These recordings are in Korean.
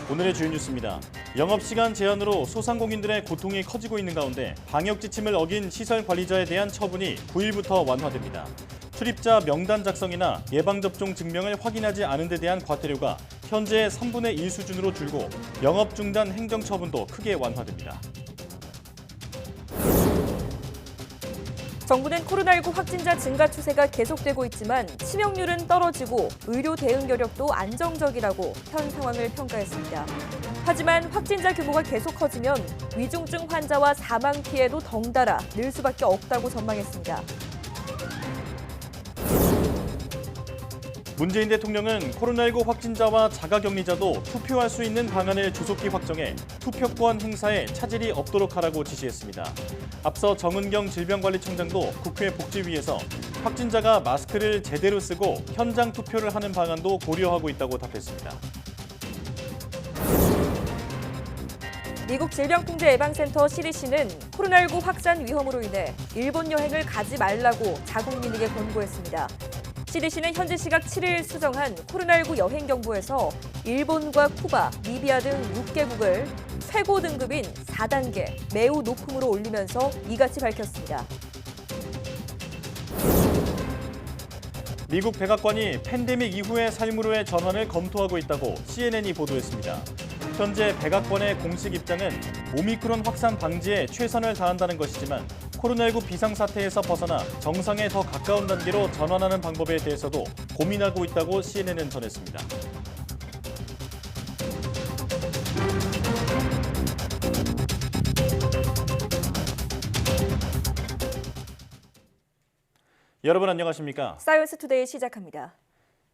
오늘의 주요 뉴스입니다. 영업시간 제한으로 소상공인들의 고통이 커지고 있는 가운데 방역 지침을 어긴 시설 관리자에 대한 처분이 9일부터 완화됩니다. 출입자 명단 작성이나 예방접종 증명을 확인하지 않은 데 대한 과태료가 현재 3분의 1 수준으로 줄고 영업 중단 행정처분도 크게 완화됩니다. 정부는 코로나19 확진자 증가 추세가 계속되고 있지만 치명률은 떨어지고 의료 대응 여력도 안정적이라고 현 상황을 평가했습니다. 하지만 확진자 규모가 계속 커지면 위중증 환자와 사망 피해도 덩달아 늘 수밖에 없다고 전망했습니다. 문재인 대통령은 코로나19 확진자와 자가격리자도 투표할 수 있는 방안을 조속히 확정해 투표권 행사에 차질이 없도록 하라고 지시했습니다. 앞서 정은경 질병관리청장도 국회 복지위에서 확진자가 마스크를 제대로 쓰고 현장 투표를 하는 방안도 고려하고 있다고 답했습니다. 미국 질병통제예방센터 CDC는 코로나19 확산 위험으로 인해 일본 여행을 가지 말라고 자국민에게 권고했습니다. CDC는 현지 시각 7일 수정한 코로나19 여행 경보에서 일본과 쿠바, 리비아 등 6개국을 최고 등급인 4단계 매우 높음으로 올리면서 이같이 밝혔습니다. 미국 백악관이 팬데믹 이후의 삶으로의 전환을 검토하고 있다고 CNN이 보도했습니다. 현재 백악관의 공식 입장은 오미크론 확산 방지에 최선을 다한다는 것이지만 코로나19 비상사태에서 벗어나 정상에 더 가까운 단계로 전환하는 방법에 대해서도 고민하고 있다고 CNN은 전했습니다. 여러분 안녕하십니까? 사이언스 투데이 시작합니다.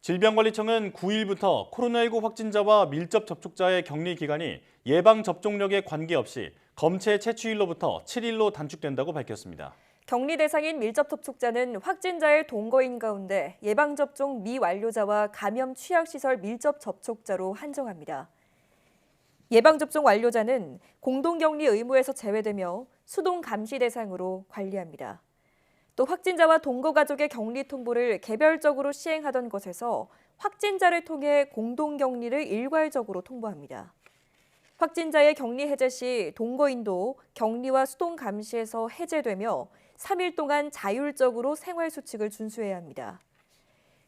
질병관리청은 9일부터 코로나19 확진자와 밀접 접촉자의 격리 기간이 예방접종력에 관계없이 검체 채취일로부터 7일로 단축된다고 밝혔습니다. 격리 대상인 밀접 접촉자는 확진자의 동거인 가운데 예방접종 미완료자와 감염 취약시설 밀접 접촉자로 한정합니다. 예방접종 완료자는 공동격리 의무에서 제외되며 수동 감시 대상으로 관리합니다. 또 확진자와 동거 가족의 격리 통보를 개별적으로 시행하던 것에서 확진자를 통해 공동격리를 일괄적으로 통보합니다. 확진자의 격리 해제 시 동거인도 격리와 수동 감시에서 해제되며 3일 동안 자율적으로 생활수칙을 준수해야 합니다.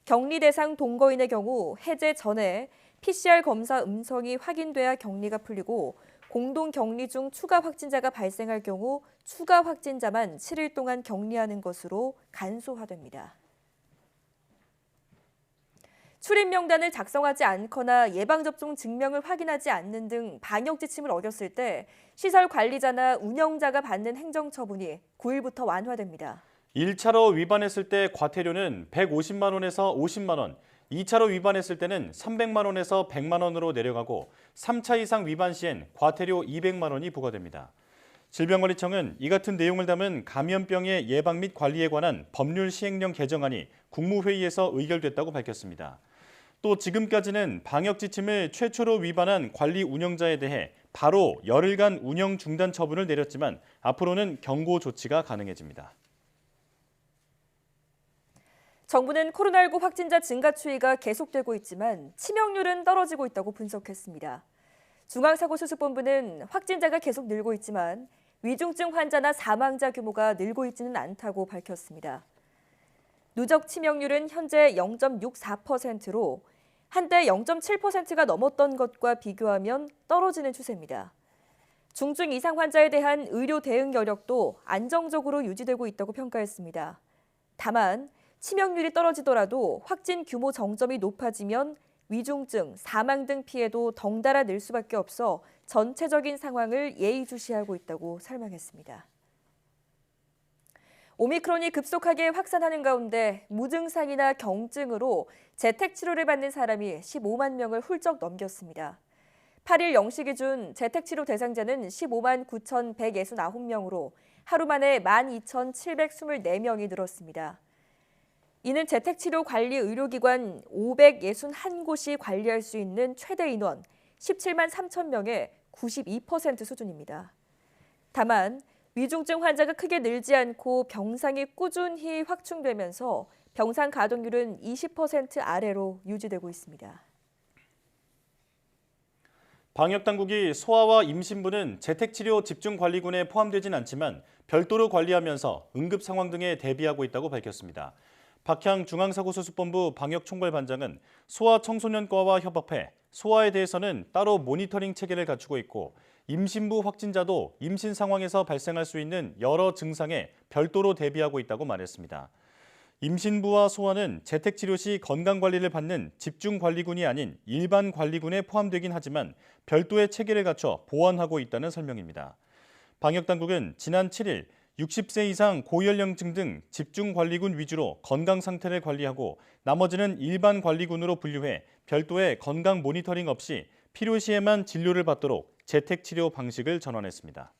격리 대상 동거인의 경우 해제 전에 PCR 검사 음성이 확인돼야 격리가 풀리고 공동 격리 중 추가 확진자가 발생할 경우 추가 확진자만 7일 동안 격리하는 것으로 간소화됩니다. 출입 명단을 작성하지 않거나 예방접종 증명을 확인하지 않는 등 방역 지침을 어겼을 때 시설 관리자나 운영자가 받는 행정처분이 9일부터 완화됩니다. 1차로 위반했을 때 과태료는 150만 원에서 50만 원, 2차로 위반했을 때는 300만 원에서 100만 원으로 내려가고 3차 이상 위반 시엔 과태료 200만 원이 부과됩니다. 질병관리청은 이 같은 내용을 담은 감염병의 예방 및 관리에 관한 법률 시행령 개정안이 국무회의에서 의결됐다고 밝혔습니다. 또 지금까지는 방역 지침을 최초로 위반한 관리 운영자에 대해 바로 열흘간 운영 중단 처분을 내렸지만 앞으로는 경고 조치가 가능해집니다. 정부는 코로나19 확진자 증가 추이가 계속되고 있지만 치명률은 떨어지고 있다고 분석했습니다. 중앙사고수습본부는 확진자가 계속 늘고 있지만 위중증 환자나 사망자 규모가 늘고 있지는 않다고 밝혔습니다. 누적 치명률은 현재 0.64%로 한때 0.7%가 넘었던 것과 비교하면 떨어지는 추세입니다. 중증 이상 환자에 대한 의료 대응 여력도 안정적으로 유지되고 있다고 평가했습니다. 다만 치명률이 떨어지더라도 확진 규모 정점이 높아지면 위중증, 사망 등 피해도 덩달아 늘 수밖에 없어 전체적인 상황을 예의주시하고 있다고 설명했습니다. 오미크론이 급속하게 확산하는 가운데 무증상이나 경증으로 재택치료를 받는 사람이 15만 명을 훌쩍 넘겼습니다. 8일 0시 기준 재택치료 대상자는 15만 9,169명으로 하루 만에 12,724명이 늘었습니다. 이는 재택치료 관리 의료기관 561곳이 관리할 수 있는 최대 인원 17만 3천 명의 92% 수준입니다. 다만 위중증 환자가 크게 늘지 않고 병상이 꾸준히 확충되면서 병상 가동률은 20% 아래로 유지되고 있습니다. 방역당국이 소아와 임신부는 재택치료 집중관리군에 포함되진 않지만 별도로 관리하면서 응급 상황 등에 대비하고 있다고 밝혔습니다. 박향 중앙사고수습본부 방역총괄반장은 소아 청소년과와 협업해 소아에 대해서는 따로 모니터링 체계를 갖추고 있고 임신부 확진자도 임신 상황에서 발생할 수 있는 여러 증상에 별도로 대비하고 있다고 말했습니다. 임신부와 소아는 재택치료 시 건강관리를 받는 집중관리군이 아닌 일반 관리군에 포함되긴 하지만 별도의 체계를 갖춰 보완하고 있다는 설명입니다. 방역당국은 지난 7일 60세 이상 고연령층 등 집중관리군 위주로 건강 상태를 관리하고 나머지는 일반 관리군으로 분류해 별도의 건강 모니터링 없이 필요시에만 진료를 받도록 재택치료 방식을 전환했습니다.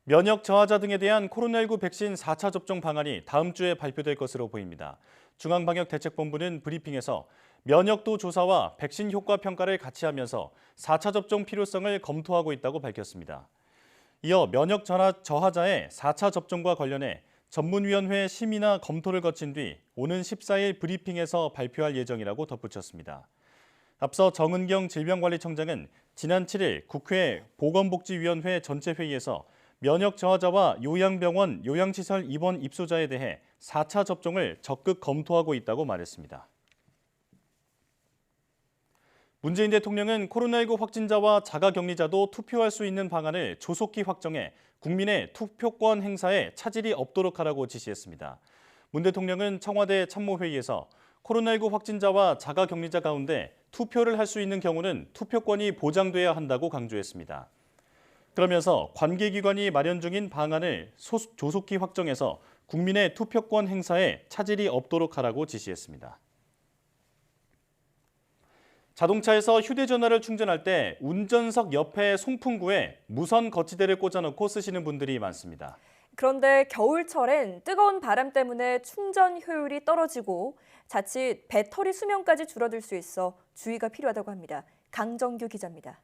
면역 저하자 등에 대한 코로나19 백신 4차 접종 방안이 다음 주에 발표될 것으로 보입니다. 중앙방역대책본부는 브리핑에서 면역도 조사와 백신 효과 평가를 같이 하면서 4차 접종 필요성을 검토하고 있다고 밝혔습니다. 이어 면역 저하자의 4차 접종과 관련해 전문위원회 심의나 검토를 거친 뒤 오는 14일 브리핑에서 발표할 예정이라고 덧붙였습니다. 앞서 정은경 질병관리청장은 지난 7일 국회 보건복지위원회 전체 회의에서 면역 저하자와 요양병원, 요양시설 입원 입소자에 대해 4차 접종을 적극 검토하고 있다고 말했습니다. 문재인 대통령은 코로나19 확진자와 자가격리자도 투표할 수 있는 방안을 조속히 확정해 국민의 투표권 행사에 차질이 없도록 하라고 지시했습니다. 문 대통령은 청와대 참모회의에서 코로나19 확진자와 자가격리자 가운데 투표를 할 수 있는 경우는 투표권이 보장돼야 한다고 강조했습니다. 그러면서 관계기관이 마련 중인 방안을 조속히 확정해서 국민의 투표권 행사에 차질이 없도록 하라고 지시했습니다. 자동차에서 휴대전화를 충전할 때 운전석 옆에 송풍구에 무선 거치대를 꽂아놓고 쓰시는 분들이 많습니다. 그런데 겨울철엔 뜨거운 바람 때문에 충전 효율이 떨어지고 자칫 배터리 수명까지 줄어들 수 있어 주의가 필요하다고 합니다. 강정규 기자입니다.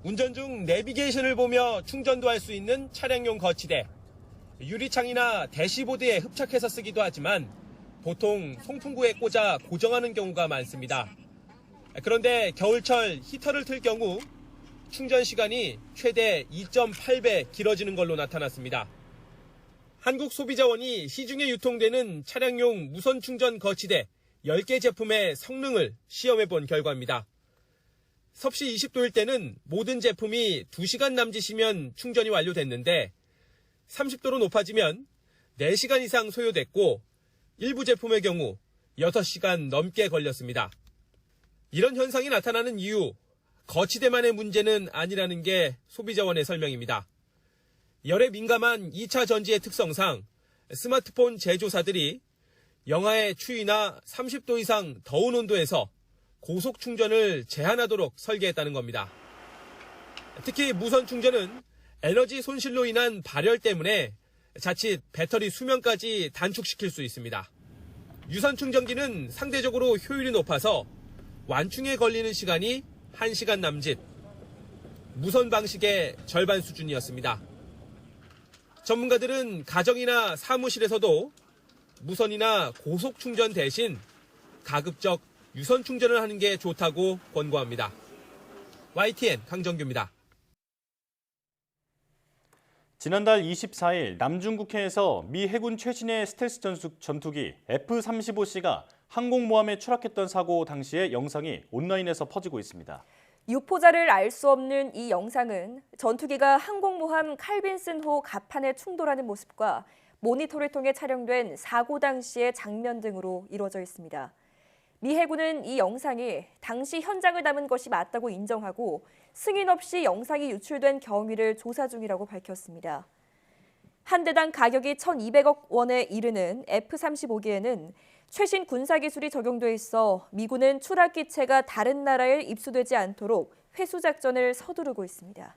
운전 중 내비게이션을 보며 충전도 할 수 있는 차량용 거치대. 유리창이나 대시보드에 흡착해서 쓰기도 하지만 보통 송풍구에 꽂아 고정하는 경우가 많습니다. 그런데 겨울철 히터를 틀 경우 충전 시간이 최대 2.8배 길어지는 걸로 나타났습니다. 한국소비자원이 시중에 유통되는 차량용 무선 충전 거치대 10개 제품의 성능을 시험해 본 결과입니다. 섭씨 20도일 때는 모든 제품이 2시간 남짓이면 충전이 완료됐는데 30도로 높아지면 4시간 이상 소요됐고 일부 제품의 경우 6시간 넘게 걸렸습니다. 이런 현상이 나타나는 이유, 거치대만의 문제는 아니라는 게 소비자원의 설명입니다. 열에 민감한 2차 전지의 특성상 스마트폰 제조사들이 영하의 추위나 30도 이상 더운 온도에서 고속 충전을 제한하도록 설계했다는 겁니다. 특히 무선 충전은 에너지 손실로 인한 발열 때문에 자칫 배터리 수명까지 단축시킬 수 있습니다. 유선 충전기는 상대적으로 효율이 높아서 완충에 걸리는 시간이 1시간 남짓, 무선 방식의 절반 수준이었습니다. 전문가들은 가정이나 사무실에서도 무선이나 고속 충전 대신 가급적 유선 충전을 하는 게 좋다고 권고합니다. YTN 강정규입니다. 지난달 24일 남중국해에서 미 해군 최신의 스텔스 전투기 F-35C가 항공모함에 추락했던 사고 당시의 영상이 온라인에서 퍼지고 있습니다. 유포자를 알 수 없는 이 영상은 전투기가 항공모함 칼빈슨호 갑판에 충돌하는 모습과 모니터를 통해 촬영된 사고 당시의 장면 등으로 이루어져 있습니다. 미 해군은 이 영상이 당시 현장을 담은 것이 맞다고 인정하고 승인 없이 영상이 유출된 경위를 조사 중이라고 밝혔습니다. 한 대당 가격이 1,200억 원에 이르는 F-35기에는 최신 군사기술이 적용돼 있어 미군은 추락기체가 다른 나라에 입수되지 않도록 회수 작전을 서두르고 있습니다.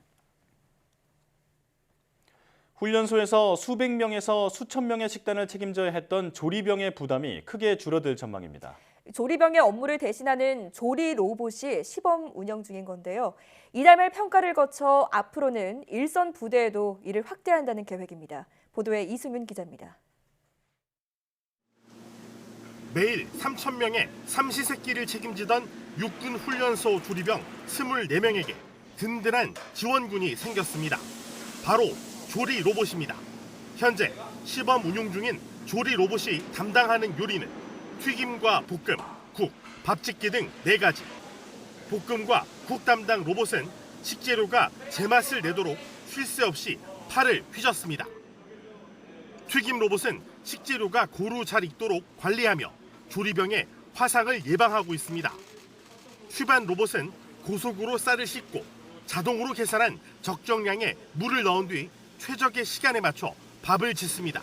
훈련소에서 수백 명에서 수천 명의 식단을 책임져야 했던 조리병의 부담이 크게 줄어들 전망입니다. 조리병의 업무를 대신하는 조리 로봇이 시범 운영 중인 건데요. 이달 평가를 거쳐 앞으로는 일선 부대에도 이를 확대한다는 계획입니다. 보도에 이승윤 기자입니다. 매일 3,000명의 삼시세끼를 책임지던 육군 훈련소 조리병 24명에게 든든한 지원군이 생겼습니다. 바로 조리 로봇입니다. 현재 시범 운용 중인 조리 로봇이 담당하는 요리는 튀김과 볶음, 국, 밥짓기 등 4가지. 볶음과 국 담당 로봇은 식재료가 제맛을 내도록 쉴 새 없이 팔을 휘젓습니다. 튀김 로봇은 식재료가 고루 잘 익도록 관리하며 조리병의 화상을 예방하고 있습니다. 휘반 로봇은 고속으로 쌀을 씻고 자동으로 계산한 적정량의 물을 넣은 뒤 최적의 시간에 맞춰 밥을 짓습니다.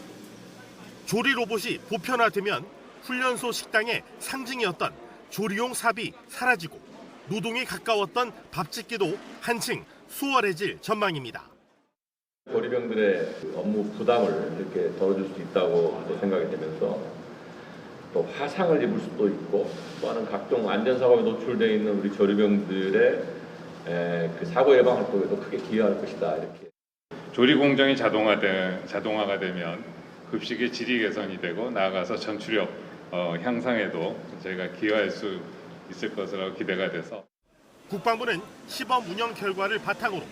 조리 로봇이 보편화되면 훈련소 식당의 상징이었던 조리용 삽이 사라지고 노동에 가까웠던 밥짓기도 한층 수월해질 전망입니다. 조리병들의 업무 부담을 이렇게 덜어줄 수 있다고 또 생각이 되면서 또 화상을 입을 수도 있고 또는 각종 안전사고에 노출되어 있는 우리 조리병들의 그 사고 예방 활동에도 크게 기여할 것이다. 이렇게. 조리 공정이 자동화가 되면 급식의 질이 개선이 되고 나아가서 전투력 향상에도 저희가 기여할 수 있을 것으로 기대가 돼서 국방부는 시범 운영 결과를 바탕으로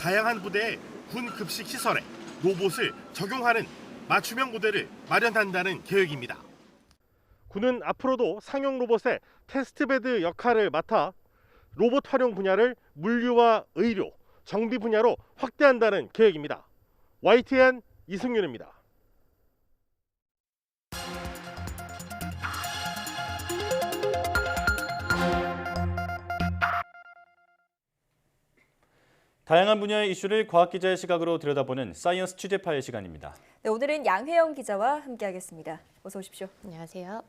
다양한 부대의 군 급식 시설에 로봇을 적용하는 맞춤형 모델을 마련한다는 계획입니다. 군은 앞으로도 상용 로봇의 테스트베드 역할을 맡아 로봇 활용 분야를 물류와 의료, 정비 분야로 확대한다는 계획입니다. YTN 이승윤입니다. 다양한 분야의 이슈를 과학기자의 시각으로 들여다보는 사이언스 취재파의 시간입니다. 네, 오늘은 양혜영 기자와 함께하겠습니다. 어서 오십시오. 안녕하세요.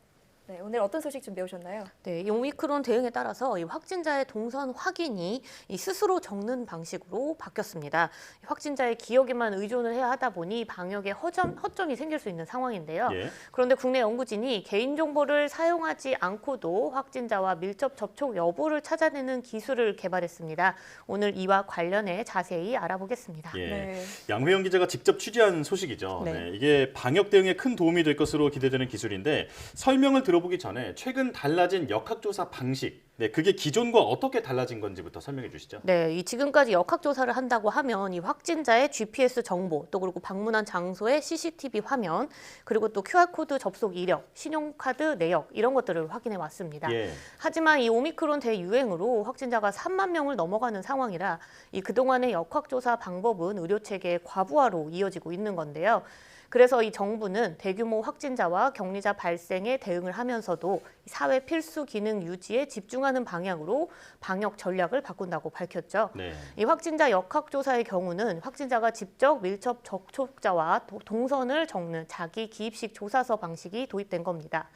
네, 오늘 어떤 소식 준비해 오셨나요? 네, 이 오미크론 대응에 따라서 이 확진자의 동선 확인이 이 스스로 적는 방식으로 바뀌었습니다. 확진자의 기억에만 의존을 해야 하다 보니 방역에 허점이 생길 수 있는 상황인데요. 예. 그런데 국내 연구진이 개인정보를 사용하지 않고도 확진자와 밀접 접촉 여부를 찾아내는 기술을 개발했습니다. 오늘 이와 관련해 자세히 알아보겠습니다. 예. 네. 양회영 기자가 직접 취재한 소식이죠. 네. 네, 이게 방역 대응에 큰 도움이 될 것으로 기대되는 기술인데 설명을 들어보기 전에 최근 달라진 역학조사 방식, 네, 그게 기존과 어떻게 달라진 건지부터 설명해 주시죠. 네, 이 지금까지 역학조사를 한다고 하면 이 확진자의 GPS 정보, 또 그리고 방문한 장소의 CCTV 화면, 그리고 또 QR코드 접속 이력, 신용카드 내역 이런 것들을 확인해 왔습니다. 예. 하지만 이 오미크론 대유행으로 확진자가 3만 명을 넘어가는 상황이라 이 그동안의 역학조사 방법은 의료체계의 과부하로 이어지고 있는 건데요. 그래서 이 정부는 대규모 확진자와 격리자 발생에 대응을 하면서도 사회 필수 기능 유지에 집중하는 방향으로 방역 전략을 바꾼다고 밝혔죠. 네. 이 확진자 역학조사의 경우는 확진자가 직접 밀접 접촉자와 동선을 적는 자기 기입식 조사서 방식이 도입된 겁니다.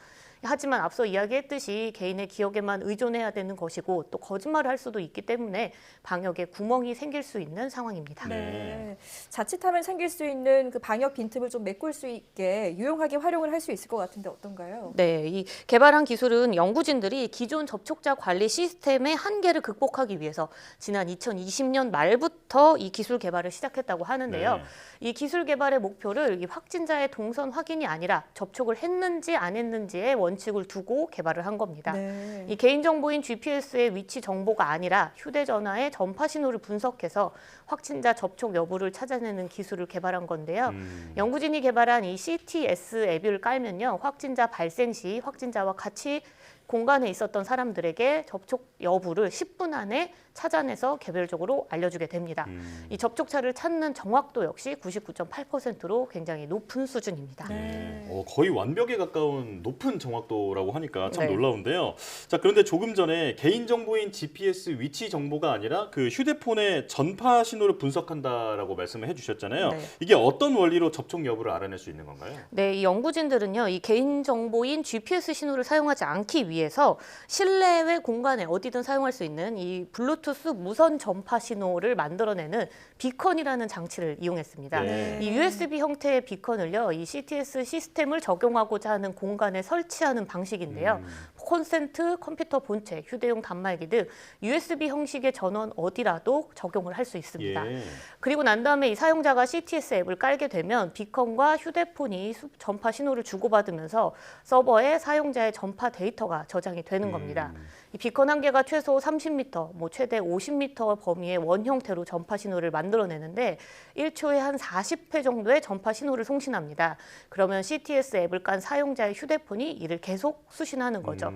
하지만 앞서 이야기했듯이 개인의 기억에만 의존해야 되는 것이고 또 거짓말을 할 수도 있기 때문에 방역에 구멍이 생길 수 있는 상황입니다. 네. 자칫하면 생길 수 있는 그 방역 빈틈을 좀 메꿀 수 있게 유용하게 활용을 할 수 있을 것 같은데 어떤가요? 네, 이 개발한 기술은 연구진들이 기존 접촉자 관리 시스템의 한계를 극복하기 위해서 지난 2020년 말부터 이 기술 개발을 시작했다고 하는데요. 네. 이 기술 개발의 목표를 이 확진자의 동선 확인이 아니라 접촉을 했는지 안 했는지의 원칙을 두고 개발을 한 겁니다. 네. 이 개인정보인 GPS의 위치 정보가 아니라 휴대전화의 전파 신호를 분석해서 확진자 접촉 여부를 찾아내는 기술을 개발한 건데요. 연구진이 개발한 이 CTS 앱을 깔면요, 확진자 발생 시 확진자와 같이 공간에 있었던 사람들에게 접촉 여부를 10분 안에 찾아내서 개별적으로 알려주게 됩니다. 이 접촉자를 찾는 정확도 역시 99.8%로 굉장히 높은 수준입니다. 네. 거의 완벽에 가까운 높은 정확도라고 하니까 참 네. 놀라운데요. 자, 그런데 조금 전에 개인정보인 GPS 위치 정보가 아니라 그 휴대폰의 전파 신호를 분석한다라고 말씀을 해주셨잖아요. 네. 이게 어떤 원리로 접촉 여부를 알아낼 수 있는 건가요? 네, 이 연구진들은요, 이 개인정보인 GPS 신호를 사용하지 않기 위해 위해서 실내외 공간에 어디든 사용할 수 있는 이 블루투스 무선 전파 신호를 만들어내는 비컨이라는 장치를 이용했습니다. 네. 이 USB 형태의 비컨을요, 이 CTS 시스템을 적용하고자 하는 공간에 설치하는 방식인데요. 콘센트, 컴퓨터 본체, 휴대용 단말기 등 USB 형식의 전원 어디라도 적용을 할 수 있습니다. 예. 그리고 난 다음에 이 사용자가 CTS 앱을 깔게 되면 비컨과 휴대폰이 전파 신호를 주고받으면서 서버에 사용자의 전파 데이터가 저장이 되는 겁니다. 이 비컨 한 개가 최소 30m, 최대 50m 범위의 원 형태로 전파 신호를 만들어내는데 1초에 한 40회 정도의 전파 신호를 송신합니다. 그러면 CTS 앱을 깐 사용자의 휴대폰이 이를 계속 수신하는 거죠.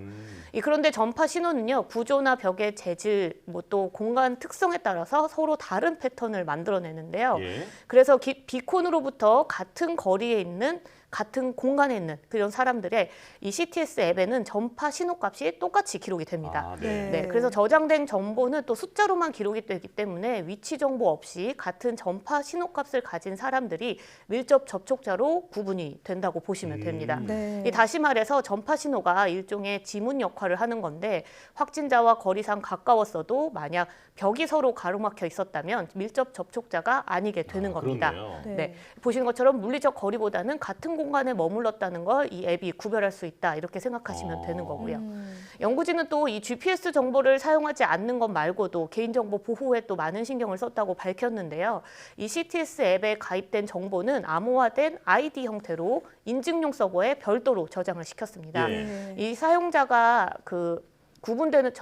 그런데 전파 신호는요, 구조나 벽의 재질, 또 공간 특성에 따라서 서로 다른 패턴을 만들어내는데요. 예. 그래서 비콘으로부터 같은 거리에 있는 같은 공간에 있는 그런 사람들의 이 CTS 앱에는 전파 신호값이 똑같이 기록이 됩니다. 아, 네. 네, 그래서 저장된 정보는 또 숫자로만 기록이 되기 때문에 위치 정보 없이 같은 전파 신호값을 가진 사람들이 밀접 접촉자로 구분이 된다고 보시면 됩니다. 네. 다시 말해서 전파 신호가 일종의 지문 역할을 하는 건데 확진자와 거리상 가까웠어도 만약 벽이 서로 가로막혀 있었다면 밀접 접촉자가 아니게 되는 겁니다. 그렇네요. 네, 보시는 것처럼 물리적 거리보다는 같은 공간에 머물렀다는 걸 이 앱이 구별할 수 있다 이렇게 생각하시면 되는 거고요. 연구진은 또 이 GPS 정보를 사용하지 않는 것 말고도 개인정보 보호에 또 많은 신경을 썼다고 밝혔는데요. 이 CTS 앱에 가입된 정보는 암호화된 ID 형태로 인증용 서버에 별도로 저장을 시켰습니다. 예. 이 사용자가 구분되는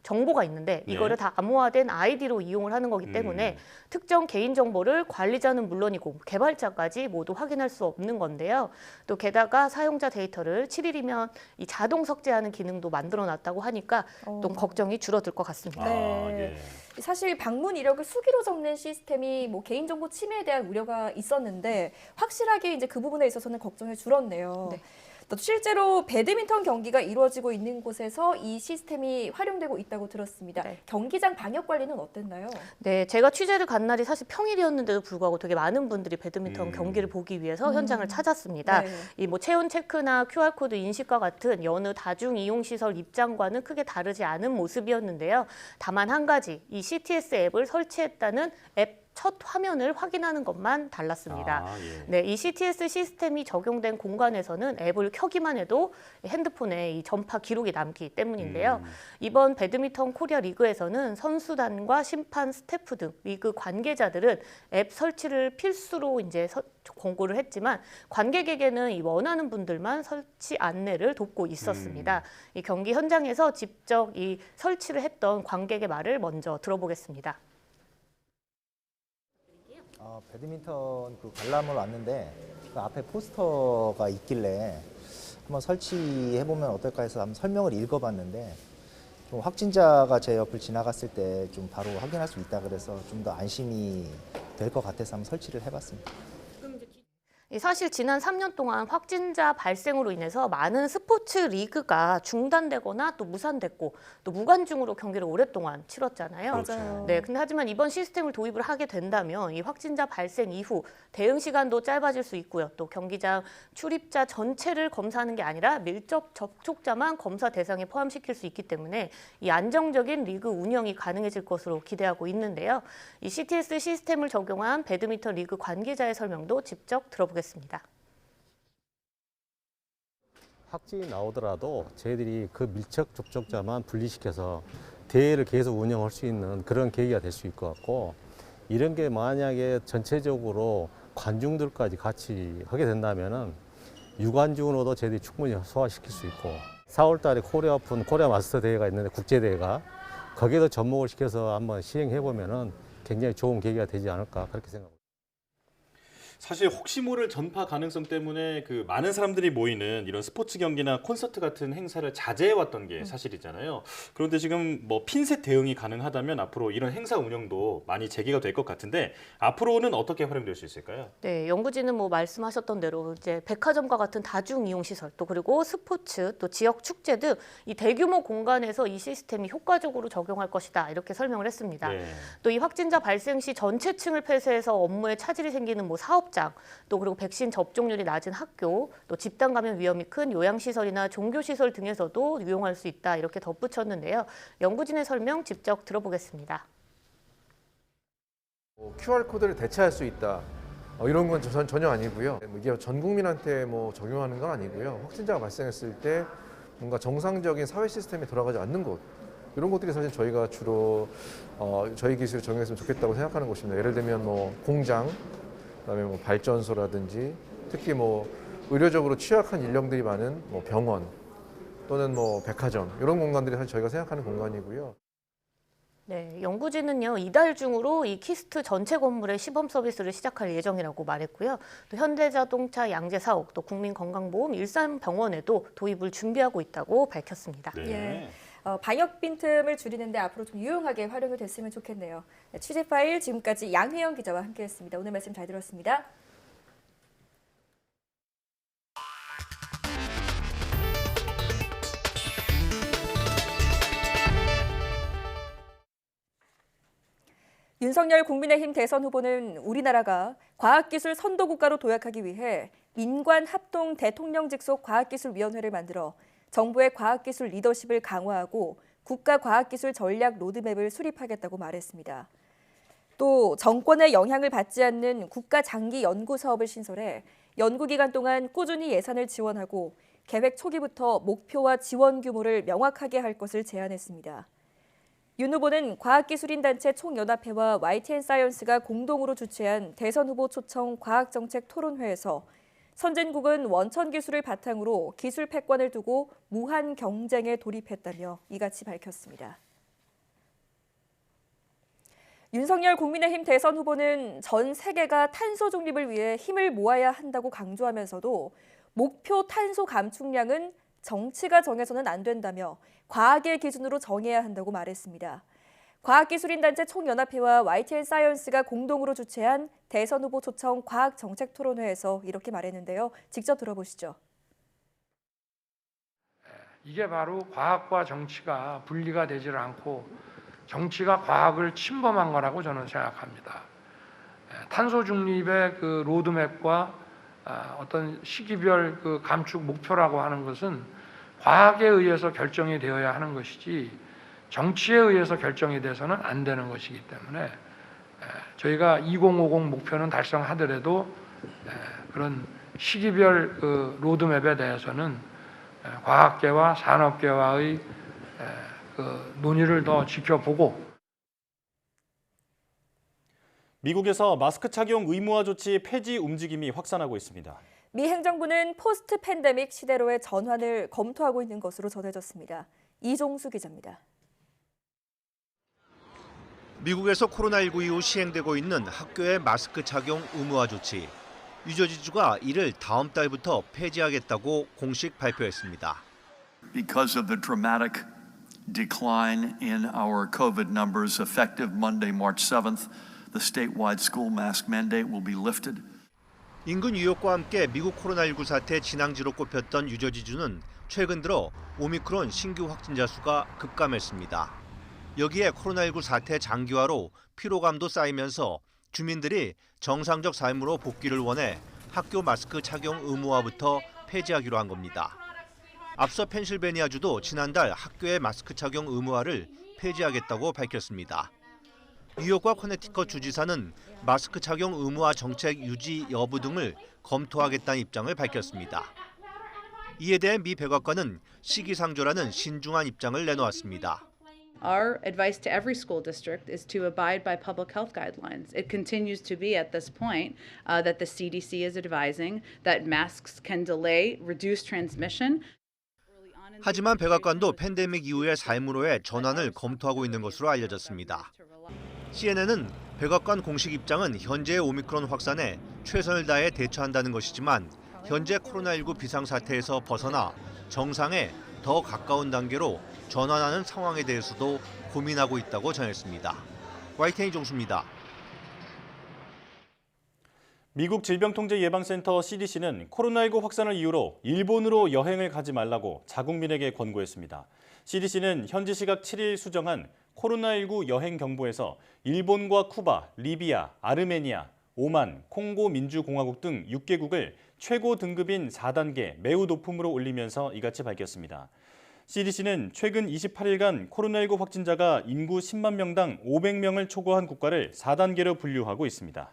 정보가 있는데 이거를 네. 다 암호화된 아이디로 이용을 하는 거기 때문에 특정 개인 정보를 관리자는 물론이고 개발자까지 모두 확인할 수 없는 건데요. 또 게다가 사용자 데이터를 7일이면 이 자동 삭제하는 기능도 만들어놨다고 하니까 좀 걱정이 줄어들 것 같습니다. 아, 네. 예. 사실 방문 이력을 수기로 적는 시스템이 개인정보 침해에 대한 우려가 있었는데 확실하게 이제 그 부분에 있어서는 걱정이 줄었네요. 네. 또 실제로 배드민턴 경기가 이루어지고 있는 곳에서 이 시스템이 활용되고 있다고 들었습니다. 네. 경기장 방역 관리는 어땠나요? 네, 제가 취재를 간 날이 사실 평일이었는데도 불구하고 되게 많은 분들이 배드민턴 경기를 보기 위해서 현장을 찾았습니다. 네. 이 체온 체크나 QR코드 인식과 같은 여느 다중 이용 시설 입장과는 크게 다르지 않은 모습이었는데요. 다만 한 가지, 이 CTS 앱을 설치했다는 앱 첫 화면을 확인하는 것만 달랐습니다. 아, 예. 네, 이 CTS 시스템이 적용된 공간에서는 앱을 켜기만 해도 핸드폰에 이 전파 기록이 남기 때문인데요. 이번 배드민턴 코리아 리그에서는 선수단과 심판, 스태프 등 리그 관계자들은 앱 설치를 필수로 이제 권고를 했지만 관객에게는 이 원하는 분들만 설치 안내를 돕고 있었습니다. 이 경기 현장에서 직접 이 설치를 했던 관객의 말을 먼저 들어보겠습니다. 배드민턴 관람을 왔는데 그 앞에 포스터가 있길래 한번 설치해보면 어떨까 해서 한번 설명을 읽어봤는데 좀 확진자가 제 옆을 지나갔을 때 좀 바로 확인할 수 있다 그래서 좀 더 안심이 될 것 같아서 한번 설치를 해봤습니다. 사실 지난 3년 동안 확진자 발생으로 인해서 많은 스포츠 리그가 중단되거나 또 무산됐고 또 무관중으로 경기를 오랫동안 치렀잖아요. 맞아요. 네, 근데 하지만 이번 시스템을 도입을 하게 된다면 이 확진자 발생 이후 대응 시간도 짧아질 수 있고요. 또 경기장 출입자 전체를 검사하는 게 아니라 밀접 접촉자만 검사 대상에 포함시킬 수 있기 때문에 이 안정적인 리그 운영이 가능해질 것으로 기대하고 있는데요. 이 CTS 시스템을 적용한 배드민턴 리그 관계자의 설명도 직접 들어보겠습니다. 확진이 나오더라도 저희들이 그 밀접 접촉자만 분리시켜서 대회를 계속 운영할 수 있는 그런 계기가 될 수 있을 것 같고 이런 게 만약에 전체적으로 관중들까지 같이 하게 된다면은 유관중으로도 저희들이 충분히 소화시킬 수 있고 4월 달에 코리아 오픈, 코리아 마스터 대회가 있는데 국제대회가 거기에도 접목을 시켜서 한번 시행해 보면은 굉장히 좋은 계기가 되지 않을까 그렇게 생각합니다. 사실 혹시 모를 전파 가능성 때문에 많은 사람들이 모이는 이런 스포츠 경기나 콘서트 같은 행사를 자제해왔던 게 사실이잖아요. 그런데 지금 핀셋 대응이 가능하다면 앞으로 이런 행사 운영도 많이 재개가 될 것 같은데 앞으로는 어떻게 활용될 수 있을까요? 네, 연구진은 말씀하셨던 대로 이제 백화점과 같은 다중 이용 시설 또 그리고 스포츠 또 지역 축제 등 이 대규모 공간에서 이 시스템이 효과적으로 적용할 것이다 이렇게 설명을 했습니다. 네. 또 이 확진자 발생 시 전체 층을 폐쇄해서 업무에 차질이 생기는 사업 수업장, 또 그리고 백신 접종률이 낮은 학교, 또 집단 감염 위험이 큰 요양시설이나 종교시설 등에서도 이용할 수 있다 이렇게 덧붙였는데요. 연구진의 설명 직접 들어보겠습니다. QR코드를 대체할 수 있다. 이런 건 전혀 아니고요. 이게 전 국민한테 적용하는 건 아니고요. 확진자가 발생했을 때 뭔가 정상적인 사회 시스템이 돌아가지 않는 곳, 이런 것들이 사실 저희가 주로 저희 기술을 적용했으면 좋겠다고 생각하는 곳입니다. 예를 들면 공장, 그다음에 발전소라든지 특히 의료적으로 취약한 인력들이 많은 병원 또는 백화점, 이런 공간들이 사실 저희가 생각하는 공간이고요. 네, 연구진은요, 이달 중으로 이 키스트 전체 건물의 시범 서비스를 시작할 예정이라고 말했고요. 또 현대자동차 양재사옥, 또 국민건강보험 일산병원에도 도입을 준비하고 있다고 밝혔습니다. 네. 예. 방역 빈틈을 줄이는데 앞으로 좀 유용하게 활용이 됐으면 좋겠네요. 네, 취재 파일 지금까지 양혜영 기자와 함께했습니다. 오늘 말씀 잘 들었습니다. 윤석열 국민의힘 대선 후보는 우리나라가 과학기술 선도국가로 도약하기 위해 민관합동 대통령직 속 과학기술위원회를 만들어 정부의 과학기술 리더십을 강화하고 국가과학기술 전략 로드맵을 수립하겠다고 말했습니다. 또 정권의 영향을 받지 않는 국가 장기 연구 사업을 신설해 연구기간 동안 꾸준히 예산을 지원하고 계획 초기부터 목표와 지원 규모를 명확하게 할 것을 제안했습니다. 윤 후보는 과학기술인단체 총연합회와 YTN사이언스가 공동으로 주최한 대선 후보 초청 과학정책 토론회에서 선진국은 원천 기술을 바탕으로 기술 패권을 두고 무한 경쟁에 돌입했다며 이같이 밝혔습니다. 윤석열 국민의힘 대선 후보는 전 세계가 탄소 중립을 위해 힘을 모아야 한다고 강조하면서도 목표 탄소 감축량은 정치가 정해서는 안 된다며 과학의 기준으로 정해야 한다고 말했습니다. 과학기술인단체 총연합회와 YTN사이언스가 공동으로 주최한 대선 후보 초청 과학정책토론회에서 이렇게 말했는데요. 직접 들어보시죠. 이게 바로 과학과 정치가 분리가 되질 않고 정치가 과학을 침범한 거라고 저는 생각합니다. 탄소 중립의 그 로드맵과 어떤 시기별 그 감축 목표라고 하는 것은 과학에 의해서 결정이 되어야 하는 것이지 정치에 의해서 결정이 돼서는 안 되는 것이기 때문에 저희가 2050 목표는 달성하더라도 그런 시기별 그 로드맵에 대해서는 과학계와 산업계와의 그 논의를 더 지켜보고. 미국에서 마스크 착용 의무화 조치 폐지 움직임이 확산하고 있습니다. 미 행정부는 포스트 팬데믹 시대로의 전환을 검토하고 있는 것으로 전해졌습니다. 이종수 기자입니다. 미국에서 코로나19 이후 시행되고 있는 학교의 마스크 착용 의무화 조치. 유저지주가 이를 다음 달부터 폐지하겠다고 공식 발표했습니다. Because of the dramatic decline in our COVID numbers effective Monday, March 7th, the statewide school mask mandate will be lifted. 인근 뉴욕과 함께 미국 코로나19 사태 진앙지로 꼽혔던 유저지주는 최근 들어 오미크론 신규 확진자 수가 급감했습니다. 여기에 코로나19 사태 장기화로 피로감도 쌓이면서 주민들이 정상적 삶으로 복귀를 원해 학교 마스크 착용 의무화부터 폐지하기로 한 겁니다. 앞서 펜실베니아주도 지난달 학교의 마스크 착용 의무화를 폐지하겠다고 밝혔습니다. 뉴욕과 커네티컷 주지사는 마스크 착용 의무화 정책 유지 여부 등을 검토하겠다는 입장을 밝혔습니다. 이에 대해 미 백악관은 시기상조라는 신중한 입장을 내놓았습니다. Our advice to every school district is to abide by public health guidelines. It continues to be at this point that the CDC is advising that masks can delay, reduce transmission. 하지만 백악관도 팬데믹 이후의 삶으로의 전환을 검토하고 있는 것으로 알려졌습니다. CNN은 백악관 공식 입장은 현재의 오미크론 확산에 최선을 다해 대처한다는 것이지만 현재 코로나19 비상사태에서 벗어나 정상에 더 가까운 단계로 전환하는 상황에 대해서도 고민하고 있다고 전했습니다. YTN 이종수입니다. 미국 질병통제예방센터 CDC는 코로나19 확산을 이유로 일본으로 여행을 가지 말라고 자국민에게 권고했습니다. CDC는 현지 시각 7일 수정한 코로나19 여행 경보에서 일본과 쿠바, 리비아, 아르메니아, 오만, 콩고 민주공화국 등 6개국을 최고 등급인 4단계 매우 높음으로 올리면서 이같이 밝혔습니다. CDC는 최근 28일간 코로나19 확진자가 인구 10만 명당 500명을 초과한 국가를 4단계로 분류하고 있습니다.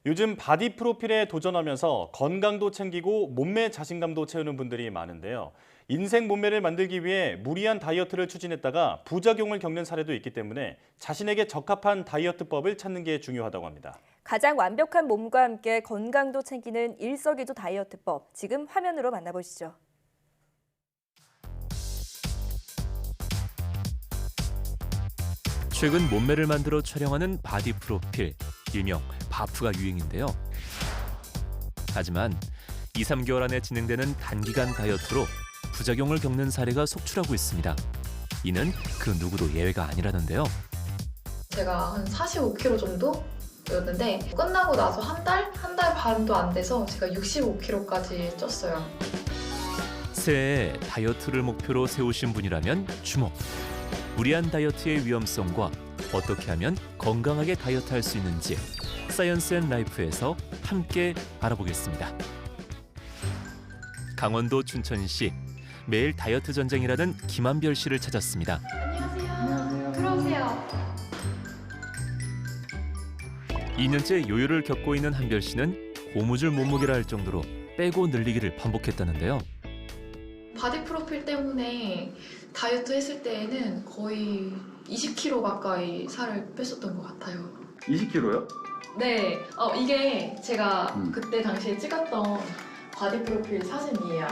요즘 바디 프로필에 도전하면서 건강도 챙기고 몸매 자신감도 채우는 분들이 많은데요. 인생 몸매를 만들기 위해 무리한 다이어트를 추진했다가 부작용을 겪는 사례도 있기 때문에 자신에게 적합한 다이어트법을 찾는 게 중요하다고 합니다. 가장 완벽한 몸과 함께 건강도 챙기는 일석이조 다이어트법, 지금 화면으로 만나보시죠. 최근 몸매를 만들어 촬영하는 바디 프로필, 일명 바프가 유행인데요. 하지만 2, 3개월 안에 진행되는 단기간 다이어트로 부작용을 겪는 사례가 속출하고 있습니다. 이는 그 누구도 예외가 아니라는데요. 제가 한 45kg 정도였는데 끝나고 나서 한 달 반도 안 돼서 제가 65kg까지 쪘어요. 새해에 다이어트를 목표로 세우신 분이라면 주목! 무리한 다이어트의 위험성과 어떻게 하면 건강하게 다이어트할 수 있는지 사이언스 앤 라이프에서 함께 알아보겠습니다. 강원도 춘천시 매일 다이어트 전쟁이라는 김한별 씨를 찾았습니다. 안녕하세요. 들어오세요. 2년째 요요를 겪고 있는 한별 씨는 고무줄 몸무게라 할 정도로 빼고 늘리기를 반복했다는데요. 바디 프로필 때문에 다이어트 했을 때에는 거의 20kg 가까이 살을 뺐었던 것 같아요. 20kg요? 네, 이게 제가 그때 당시에 찍었던 바디 프로필 사진이에요.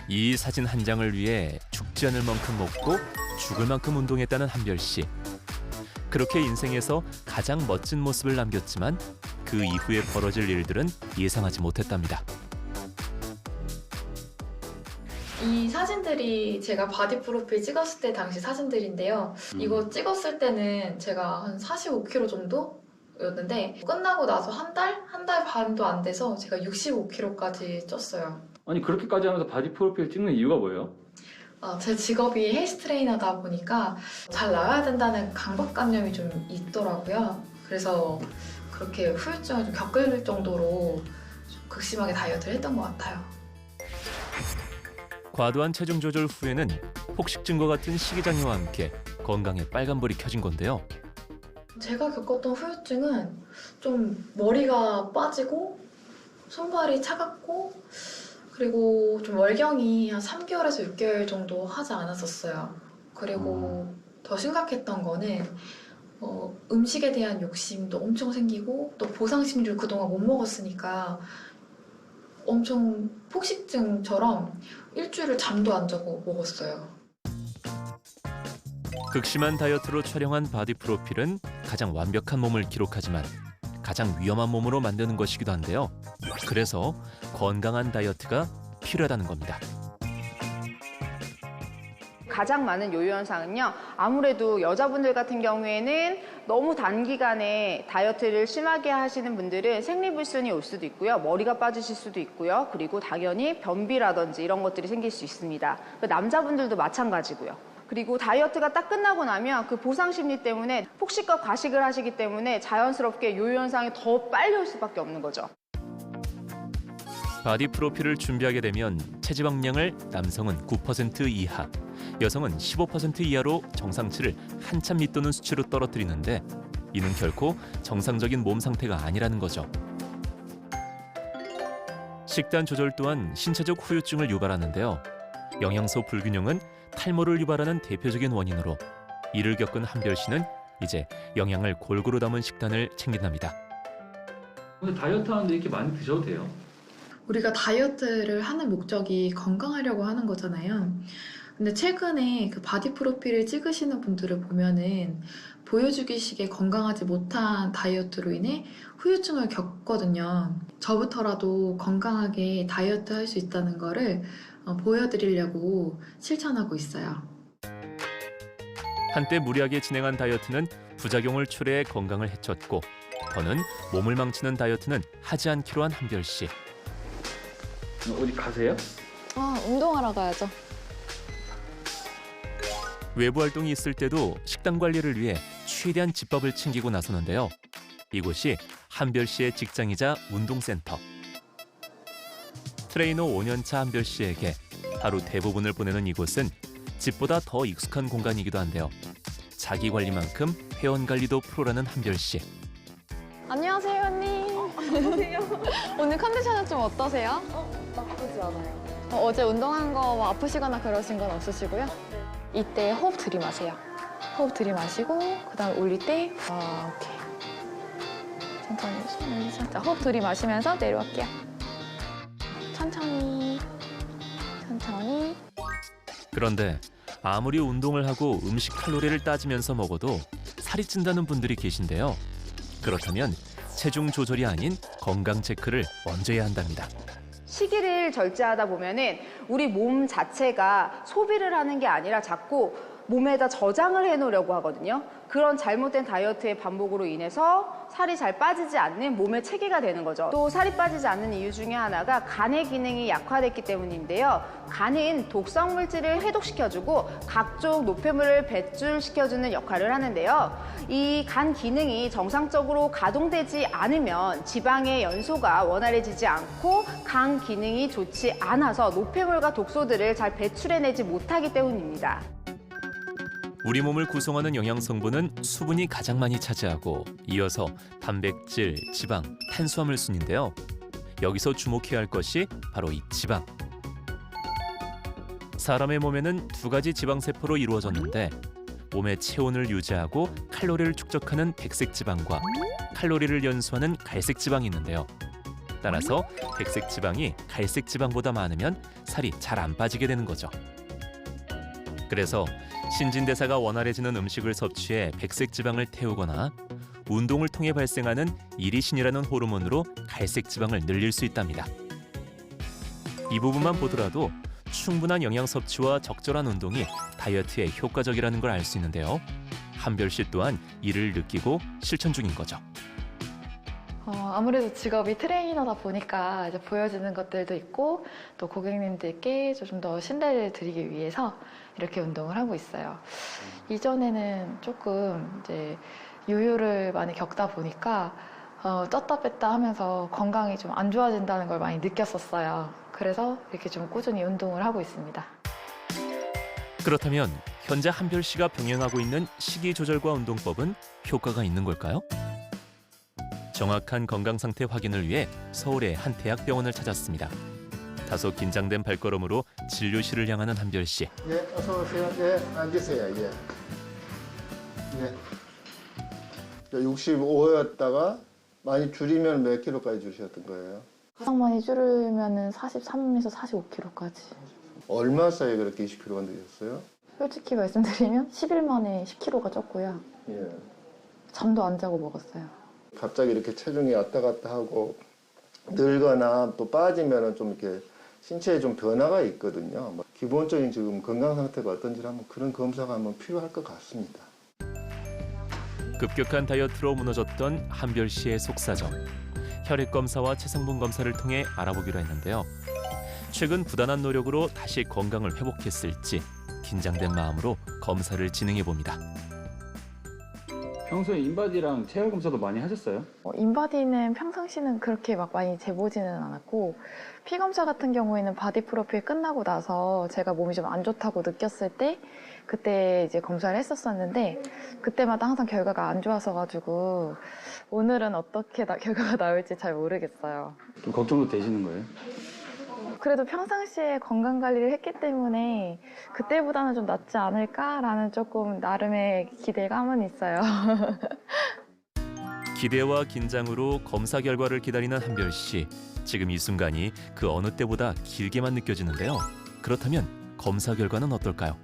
이 사진 한 장을 위해 죽지 않을 만큼 먹고 죽을 만큼 운동했다는 한별 씨. 그렇게 인생에서 가장 멋진 모습을 남겼지만 그 이후에 벌어질 일들은 예상하지 못했답니다. 이 사진들이 제가 바디 프로필 찍었을 때 당시 사진들인데요. 이거 찍었을 때는 제가 한 45kg 정도였는데 끝나고 나서 한 달 반도 안 돼서 제가 65kg까지 쪘어요. 아니 그렇게까지 하면서 바디 프로필 찍는 이유가 뭐예요? 제 직업이 헬스 트레이너다 보니까 잘 나와야 된다는 강박관념이 좀 있더라고요. 그래서 그렇게 후유증을 좀 겪을 정도로 좀 극심하게 다이어트를 했던 것 같아요. 과도한 체중 조절 후에는 폭식증과 같은 식이장애와 함께 건강에 빨간불이 켜진 건데요. 제가 겪었던 후유증은 좀 머리가 빠지고 손발이 차갑고 그리고 좀 월경이 한 3개월에서 6개월 정도 하지 않았었어요. 그리고 더 심각했던 거는 음식에 대한 욕심도 엄청 생기고 또 보상식료를 그동안 못 먹었으니까 엄청 폭식증처럼 일주일을 잠도 안 자고 먹었어요. 극심한 다이어트로 촬영한 바디 프로필은 가장 완벽한 몸을 기록하지만 가장 위험한 몸으로 만드는 것이기도 한데요. 그래서 건강한 다이어트가 필요하다는 겁니다. 가장 많은 요요 현상은요. 아무래도 여자분들 같은 경우에는 너무 단기간에 다이어트를 심하게 하시는 분들은 생리불순이 올 수도 있고요. 머리가 빠지실 수도 있고요. 그리고 당연히 변비라든지 이런 것들이 생길 수 있습니다. 남자분들도 마찬가지고요. 그리고 다이어트가 딱 끝나고 나면 그 보상 심리 때문에 폭식과 과식을 하시기 때문에 자연스럽게 요요 현상이 더 빨리 올 수밖에 없는 거죠. 바디 프로필을 준비하게 되면 체지방량을 남성은 9% 이하, 여성은 15% 이하로 정상치를 한참 밑도는 수치로 떨어뜨리는데 이는 결코 정상적인 몸 상태가 아니라는 거죠. 식단 조절 또한 신체적 후유증을 유발하는데요. 영양소 불균형은 탈모를 유발하는 대표적인 원인으로 이를 겪은 한별 씨는 이제 영양을 골고루 담은 식단을 챙긴답니다. 근데 다이어트 하는데 이렇게 많이 드셔도 돼요? 우리가 다이어트를 하는 목적이 건강하려고 하는 거잖아요. 근데 최근에 그 바디 프로필을 찍으시는 분들을 보면은 보여주기식의 건강하지 못한 다이어트로 인해 후유증을 겪거든요. 저부터라도 건강하게 다이어트 할 수 있다는 거를 보여드리려고 실천하고 있어요. 한때 무리하게 진행한 다이어트는 부작용을 초래해 건강을 해쳤고 더는 몸을 망치는 다이어트는 하지 않기로 한 한별 씨. 어디 가세요? 운동하러 가야죠. 외부 활동이 있을 때도 식단 관리를 위해 최대한 집밥을 챙기고 나서는데요. 이곳이 한별 씨의 직장이자 운동센터. 트레이너 5년차 한별 씨에게 하루 대부분을 보내는 이곳은 집보다 더 익숙한 공간이기도 한데요. 자기 관리만큼 회원 관리도 프로라는 한별 씨. 안녕하세요, 언니. 안녕하세요. 오늘 컨디션은 좀 어떠세요? 나쁘지 않아요. 어제 운동한 거 뭐 아프시거나 그러신 건 없으시고요? 이때 호흡 들이마세요. 호흡 들이마시고 그다음에 올릴 때 오케이. 천천히 자, 호흡 들이마시면서 내려갈게요. 천천히. 천천히. 그런데 아무리 운동을 하고 음식 칼로리를 따지면서 먹어도 살이 찐다는 분들이 계신데요. 그렇다면 체중 조절이 아닌 건강 체크를 먼저 해야 한답니다. 시기를 절제하다 보면은 우리 몸 자체가 소비를 하는 게 아니라 자꾸 몸에다 저장을 해놓으려고 하거든요. 그런 잘못된 다이어트의 반복으로 인해서 살이 잘 빠지지 않는 몸의 체계가 되는 거죠. 또 살이 빠지지 않는 이유 중에 하나가 간의 기능이 약화됐기 때문인데요. 간은 독성 물질을 해독시켜주고 각종 노폐물을 배출시켜주는 역할을 하는데요. 이 간 기능이 정상적으로 가동되지 않으면 지방의 연소가 원활해지지 않고 간 기능이 좋지 않아서 노폐물과 독소들을 잘 배출해내지 못하기 때문입니다. 우리 몸을 구성하는 영양 성분은 수분이 가장 많이 차지하고 이어서 단백질, 지방, 탄수화물 순인데요. 여기서 주목해야 할 것이 바로 이 지방. 사람의 몸에는 두 가지 지방 세포로 이루어졌는데 몸의 체온을 유지하고 칼로리를 축적하는 백색 지방과 칼로리를 연소하는 갈색 지방이 있는데요. 따라서 백색 지방이 갈색 지방보다 많으면 살이 잘 안 빠지게 되는 거죠. 그래서 신진대사가 원활해지는 음식을 섭취해 백색 지방을 태우거나 운동을 통해 발생하는 이리신이라는 호르몬으로 갈색 지방을 늘릴 수 있답니다. 이 부분만 보더라도 충분한 영양 섭취와 적절한 운동이 다이어트에 효과적이라는 걸 알 수 있는데요. 한별 씨 또한 이를 느끼고 실천 중인 거죠. 아무래도 직업이 트레이너다 보니까 이제 보여지는 것들도 있고 또 고객님들께 좀 더 신뢰를 드리기 위해서 이렇게 운동을 하고 있어요. 이전에는 조금 이제 요요를 많이 겪다 보니까 쪘다 뺐다 하면서 건강이 좀 안 좋아진다는 걸 많이 느꼈었어요. 그래서 이렇게 좀 꾸준히 운동을 하고 있습니다. 그렇다면 현재 한별 씨가 병행하고 있는 식이 조절과 운동법은 효과가 있는 걸까요? 정확한 건강 상태 확인을 위해 서울의 한 대학병원을 찾았습니다. 다소 긴장된 발걸음으로 진료실을 향하는 한별 씨. 예, 어서 오세요. 예, 앉으세요. 예. 예. 65였다가 많이 줄이면 몇 킬로까지 줄으셨던 거예요? 가장 많이 줄으면 43에서 45kg까지. 얼마 사이에 그렇게 20kg가 늘었어요? 솔직히 말씀드리면 10일 만에 10kg가 쪘고요. 예. 잠도 안 자고 먹었어요. 갑자기 이렇게 체중이 왔다 갔다 하고 늘거나 또 빠지면 좀 이렇게 신체에 좀 변화가 있거든요. 기본적인 지금 건강 상태가 어떤지 한번 그런 검사가 한번 필요할 것 같습니다. 급격한 다이어트로 무너졌던 한별 씨의 속사정. 혈액 검사와 체성분 검사를 통해 알아보기로 했는데요. 최근 부단한 노력으로 다시 건강을 회복했을지 긴장된 마음으로 검사를 진행해 봅니다. 평소에 인바디랑 체열 검사도 많이 하셨어요? 인바디는 평상시는 그렇게 막 많이 재보지는 않았고 피 검사 같은 경우에는 바디 프로필 끝나고 나서 제가 몸이 좀 안 좋다고 느꼈을 때 그때 이제 검사를 했었었는데 그때마다 항상 결과가 안 좋아서 가지고 오늘은 어떻게 결과가 나올지 잘 모르겠어요. 좀 걱정도 되시는 거예요? 그래도 평상시에 건강 관리를 했기 때문에 그때보다는 좀 낫지 않을까라는 조금 나름의 기대감은 있어요. 기대와 긴장으로 검사 결과를 기다리는 한별 씨. 지금 이 순간이 그 어느 때보다 길게만 느껴지는데요. 그렇다면 검사 결과는 어떨까요?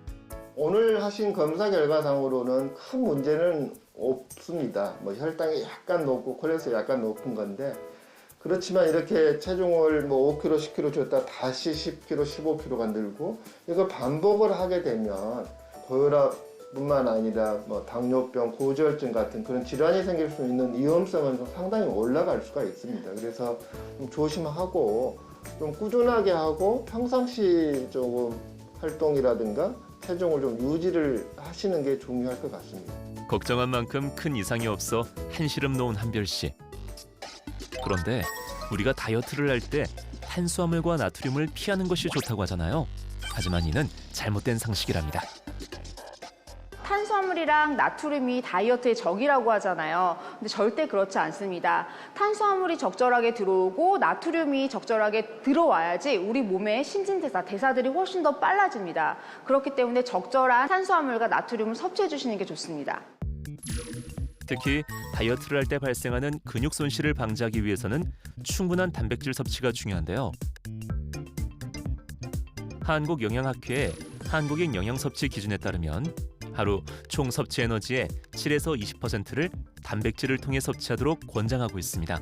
오늘 하신 검사 결과상으로는 큰 문제는 없습니다. 혈당이 약간 높고 콜레스테롤이 약간 높은 건데 그렇지만 이렇게 체중을 5kg, 10kg 줬다 다시 10kg, 15kg가 늘고 이걸 반복을 하게 되면 고혈압 뿐만 아니라 뭐 당뇨병, 고지혈증 같은 그런 질환이 생길 수 있는 위험성은 좀 상당히 올라갈 수가 있습니다. 그래서 좀 조심하고 좀 꾸준하게 하고 평상시 조금 활동이라든가 체중을 좀 유지를 하시는 게 중요할 것 같습니다. 걱정한 만큼 큰 이상이 없어 한시름 놓은 한별 씨. 그런데 우리가 다이어트를 할 때 탄수화물과 나트륨을 피하는 것이 좋다고 하잖아요. 하지만 이는 잘못된 상식이랍니다. 탄수화물이랑 나트륨이 다이어트의 적이라고 하잖아요. 근데 절대 그렇지 않습니다. 탄수화물이 적절하게 들어오고 나트륨이 적절하게 들어와야지 우리 몸의 신진대사, 대사들이 훨씬 더 빨라집니다. 그렇기 때문에 적절한 탄수화물과 나트륨을 섭취해 주시는 게 좋습니다. 특히 다이어트를 할 때 발생하는 근육 손실을 방지하기 위해서는 충분한 단백질 섭취가 중요한데요. 한국영양학회의 한국인 영양섭취 기준에 따르면 하루 총 섭취 에너지의 7에서 20%를 단백질을 통해 섭취하도록 권장하고 있습니다.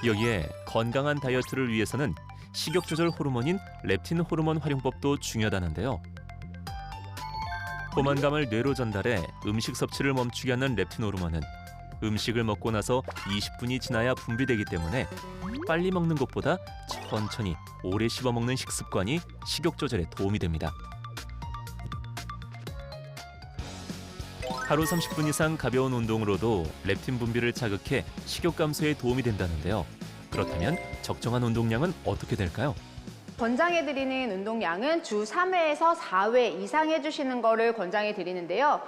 여기에 건강한 다이어트를 위해서는 식욕 조절 호르몬인 렙틴 호르몬 활용법도 중요하다는데요. 포만감을 뇌로 전달해 음식 섭취를 멈추게 하는 렙틴 호르몬은 음식을 먹고 나서 20분이 지나야 분비되기 때문에 빨리 먹는 것보다 천천히 오래 씹어 먹는 식습관이 식욕 조절에 도움이 됩니다. 하루 30분 이상 가벼운 운동으로도 렙틴 분비를 자극해 식욕 감소에 도움이 된다는데요. 그렇다면 적정한 운동량은 어떻게 될까요? 권장해드리는 운동량은 주 3회에서 4회 이상 해주시는 거를 권장해드리는데요.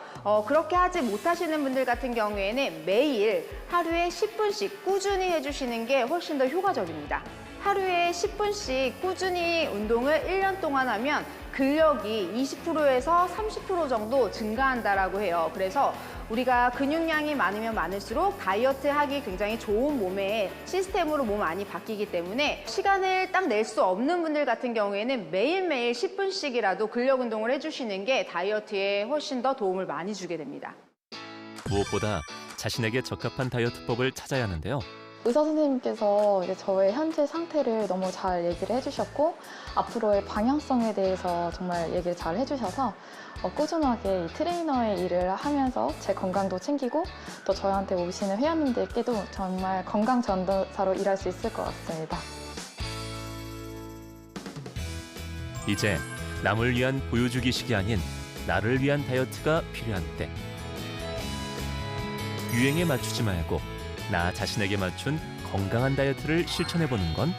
그렇게 하지 못하시는 분들 같은 경우에는 매일 하루에 10분씩 꾸준히 해주시는 게 훨씬 더 효과적입니다. 하루에 10분씩 꾸준히 운동을 1년 동안 하면 근력이 20%에서 30% 정도 증가한다라고 해요. 그래서 우리가 근육량이 많으면 많을수록 다이어트 하기 굉장히 좋은 몸의 시스템으로 몸 안이 바뀌기 때문에 시간을 딱 낼 수 없는 분들 같은 경우에는 매일매일 10분씩이라도 근력 운동을 해주시는 게 다이어트에 훨씬 더 도움을 많이 주게 됩니다. 무엇보다 자신에게 적합한 다이어트법을 찾아야 하는데요. 의사 선생님께서 이제 저의 현재 상태를 너무 잘 얘기를 해주셨고 앞으로의 방향성에 대해서 정말 얘기를 잘 해주셔서 꾸준하게 이 트레이너의 일을 하면서 제 건강도 챙기고 또 저한테 오시는 회원님들께도 정말 건강 전도사로 일할 수 있을 것 같습니다. 이제 남을 위한 보여주기식이 아닌 나를 위한 다이어트가 필요한 때. 유행에 맞추지 말고 나 자신에게 맞춘 건강한 다이어트를 실천해보는 건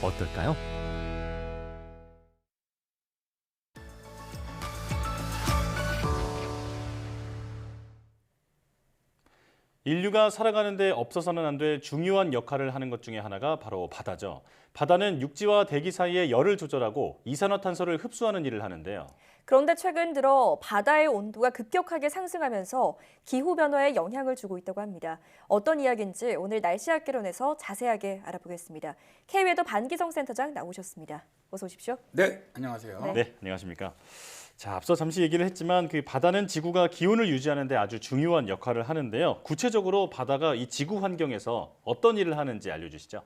어떨까요? 인류가 살아가는데 없어서는 안 될 중요한 역할을 하는 것 중에 하나가 바로 바다죠. 바다는 육지와 대기 사이의 열을 조절하고 이산화탄소를 흡수하는 일을 하는데요. 그런데 최근 들어 바다의 온도가 급격하게 상승하면서 기후변화에 영향을 주고 있다고 합니다. 어떤 이야기인지 오늘 날씨학개론에서 자세하게 알아보겠습니다. K웨더 반기성 센터장 나오셨습니다. 어서 오십시오. 네, 안녕하세요. 네, 안녕하십니까. 자, 앞서 잠시 얘기를 했지만 그 바다는 지구가 기온을 유지하는 데 아주 중요한 역할을 하는데요. 구체적으로 바다가 이 지구 환경에서 어떤 일을 하는지 알려주시죠.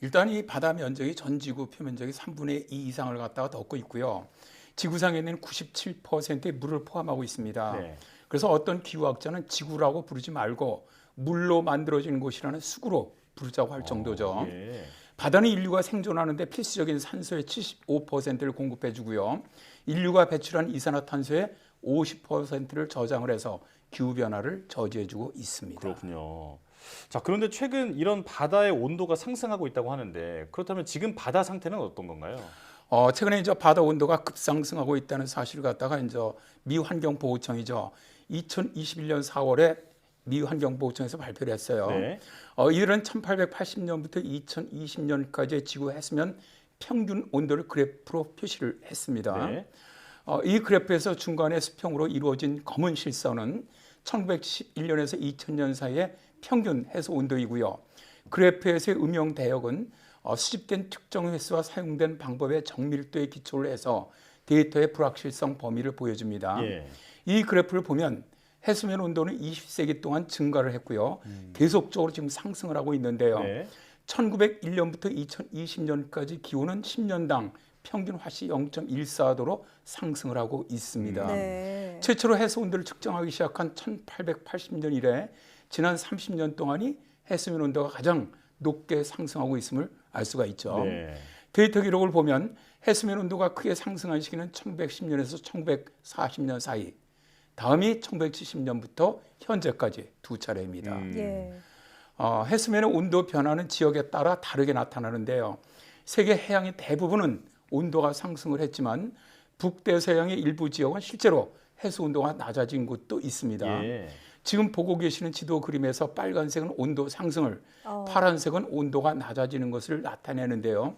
일단 이 바다 면적이 전 지구 표면적의 3분의 2 이상을 갖다가 덮고 있고요. 지구상에는 97%의 물을 포함하고 있습니다. 네. 그래서 어떤 기후학자는 지구라고 부르지 말고 물로 만들어진 곳이라는 수구로 부르자고 할 정도죠. 예. 바다는 인류가 생존하는 데 필수적인 산소의 75%를 공급해 주고요. 인류가 배출한 이산화탄소의 50%를 저장을 해서 기후변화를 저지해 주고 있습니다. 그렇군요. 자, 그런데 최근 이런 바다의 온도가 상승하고 있다고 하는데 그렇다면 지금 바다 상태는 어떤 건가요? 최근에 이제 바다 온도가 급상승하고 있다는 사실을 갖다가 이제 미 환경보호청이죠. 2021년 4월에 미 환경보호청에서 발표를 했어요. 네. 이들은 1880년부터 2020년까지의 지구 해수면 평균 온도를 그래프로 표시를 했습니다. 네. 이 그래프에서 중간에 수평으로 이루어진 검은 실선은 1911년에서 2000년 사이의 평균 해수 온도이고요. 그래프에서의 음영 대역은 수집된 특정 횟수와 사용된 방법의 정밀도에 기초를 해서 데이터의 불확실성 범위를 보여줍니다. 예. 이 그래프를 보면 해수면 온도는 20세기 동안 증가를 했고요. 계속적으로 지금 상승을 하고 있는데요. 네. 1901년부터 2020년까지 기온은 10년당 평균 화씨 0.14도로 상승을 하고 있습니다. 네. 최초로 해수 온도를 측정하기 시작한 1880년 이래 지난 30년 동안이 해수면 온도가 가장 높게 상승하고 있음을 알 수가 있죠. 네. 데이터 기록을 보면 해수면 온도가 크게 상승한 시기는 1910년에서 1940년 사이, 다음이 1970년부터 현재까지 두 차례입니다. 예. 해수면의 온도 변화는 지역에 따라 다르게 나타나는데요. 세계 해양의 대부분은 온도가 상승을 했지만 북대서양의 일부 지역은 실제로 해수 온도가 낮아진 곳도 있습니다. 예. 지금 보고 계시는 지도 그림에서 빨간색은 온도 상승을, 파란색은 온도가 낮아지는 것을 나타내는데요.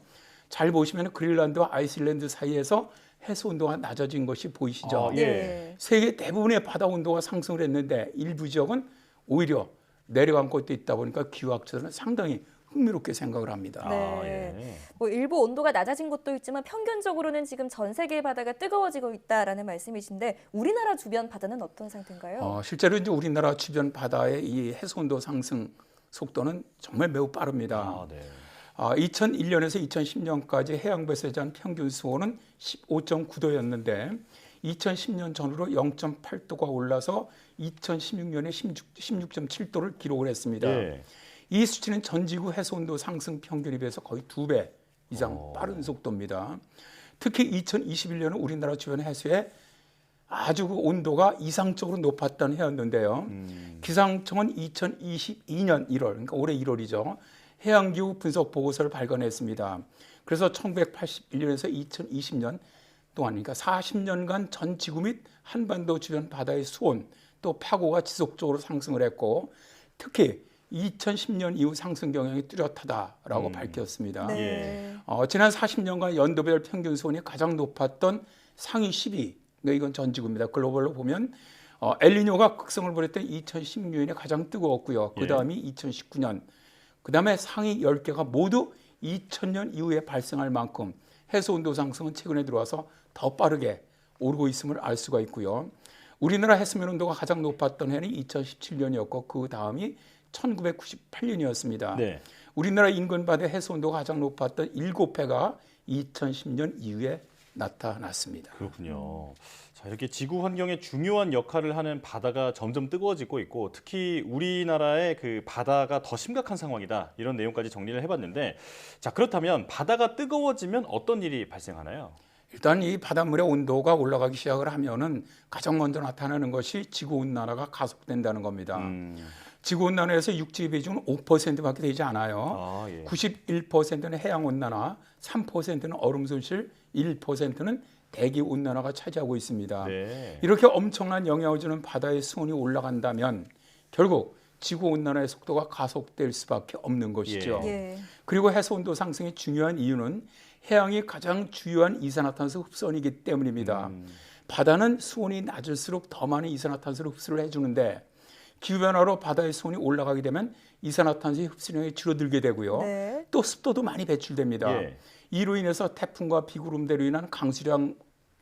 잘 보시면 그린란드와 아이슬란드 사이에서 해수 온도가 낮아진 것이 보이시죠? 예. 세계 대부분의 바다 온도가 상승을 했는데 일부 지역은 오히려 내려간 곳도 있다 보니까 기후학자들은 상당히 흥미롭게 생각을 합니다. 네. 뭐 일부 온도가 낮아진 곳도 있지만 평균적으로는 지금 전 세계의 바다가 뜨거워지고 있다라는 말씀이신데 우리나라 주변 바다는 어떤 상태인가요? 실제로 이제 우리나라 주변 바다의 이 해수 온도 상승 속도는 정말 매우 빠릅니다. 2001년에서 2010년까지 해양부에서 제한 평균 수온은 15.9도였는데 2010년 전후로 0.8도가 올라서 2016년에 16.7도를 기록을 했습니다. 네. 이 수치는 전 지구 해수 온도 상승 평균에 비해서 거의 2배 이상 빠른 속도입니다. 특히 2021년은 우리나라 주변 해수에 아주 그 온도가 이상적으로 높았던 해였는데요. 기상청은 2022년 1월, 그러니까 올해 1월이죠. 해양기후 분석 보고서를 발간했습니다. 그래서 1981년에서 2020년 동안, 그러니까 40년간 전 지구 및 한반도 주변 바다의 수온 또 파고가 지속적으로 상승을 했고 특히 2010년 이후 상승 경향이 뚜렷하다라고 밝혔습니다. 지난 40년간 연도별 평균 수온이 가장 높았던 상위 10위, 이건 전 지구입니다. 글로벌로 보면 엘니뇨가 극성을 부렸던 2016년이 가장 뜨거웠고요. 그 다음이 2019년, 그 다음에 상위 10개가 모두 2000년 이후에 발생할 만큼 해수 온도 상승은 최근에 들어와서 더 빠르게 오르고 있음을 알 수가 있고요. 우리나라 해수면 온도가 가장 높았던 해는 2017년이었고 그 다음이 1998년이었습니다. 네. 우리나라 인근 바다의 해수 온도가 가장 높았던 7회가 2010년 이후에 나타났습니다. 그렇군요. 자, 이렇게 지구 환경에 중요한 역할을 하는 바다가 점점 뜨거워지고 있고 특히 우리나라의 그 바다가 더 심각한 상황이다. 이런 내용까지 정리를 해봤는데 자, 그렇다면 바다가 뜨거워지면 어떤 일이 발생하나요? 일단 이 바닷물의 온도가 올라가기 시작을 하면은 가장 먼저 나타나는 것이 지구온난화가 가속된다는 겁니다. 지구온난화에서 육지 비중은 5%밖에 되지 않아요. 91%는 해양온난화, 3%는 얼음손실, 1%는 대기온난화가 차지하고 있습니다. 이렇게 엄청난 영향을 주는 바다의 수온이 올라간다면 결국 지구온난화의 속도가 가속될 수밖에 없는 것이죠. 그리고 해수온도 상승의 중요한 이유는 해양이 가장 주요한 이산화탄소 흡수원이기 때문입니다. 바다는 수온이 낮을수록 더 많은 이산화탄소를 흡수를 해주는데 기후변화로 바다의 수온이 올라가게 되면 이산화탄소의 흡수량이 줄어들게 되고요. 또 습도도 많이 배출됩니다. 이로 인해서 태풍과 비구름대로 인한 강수량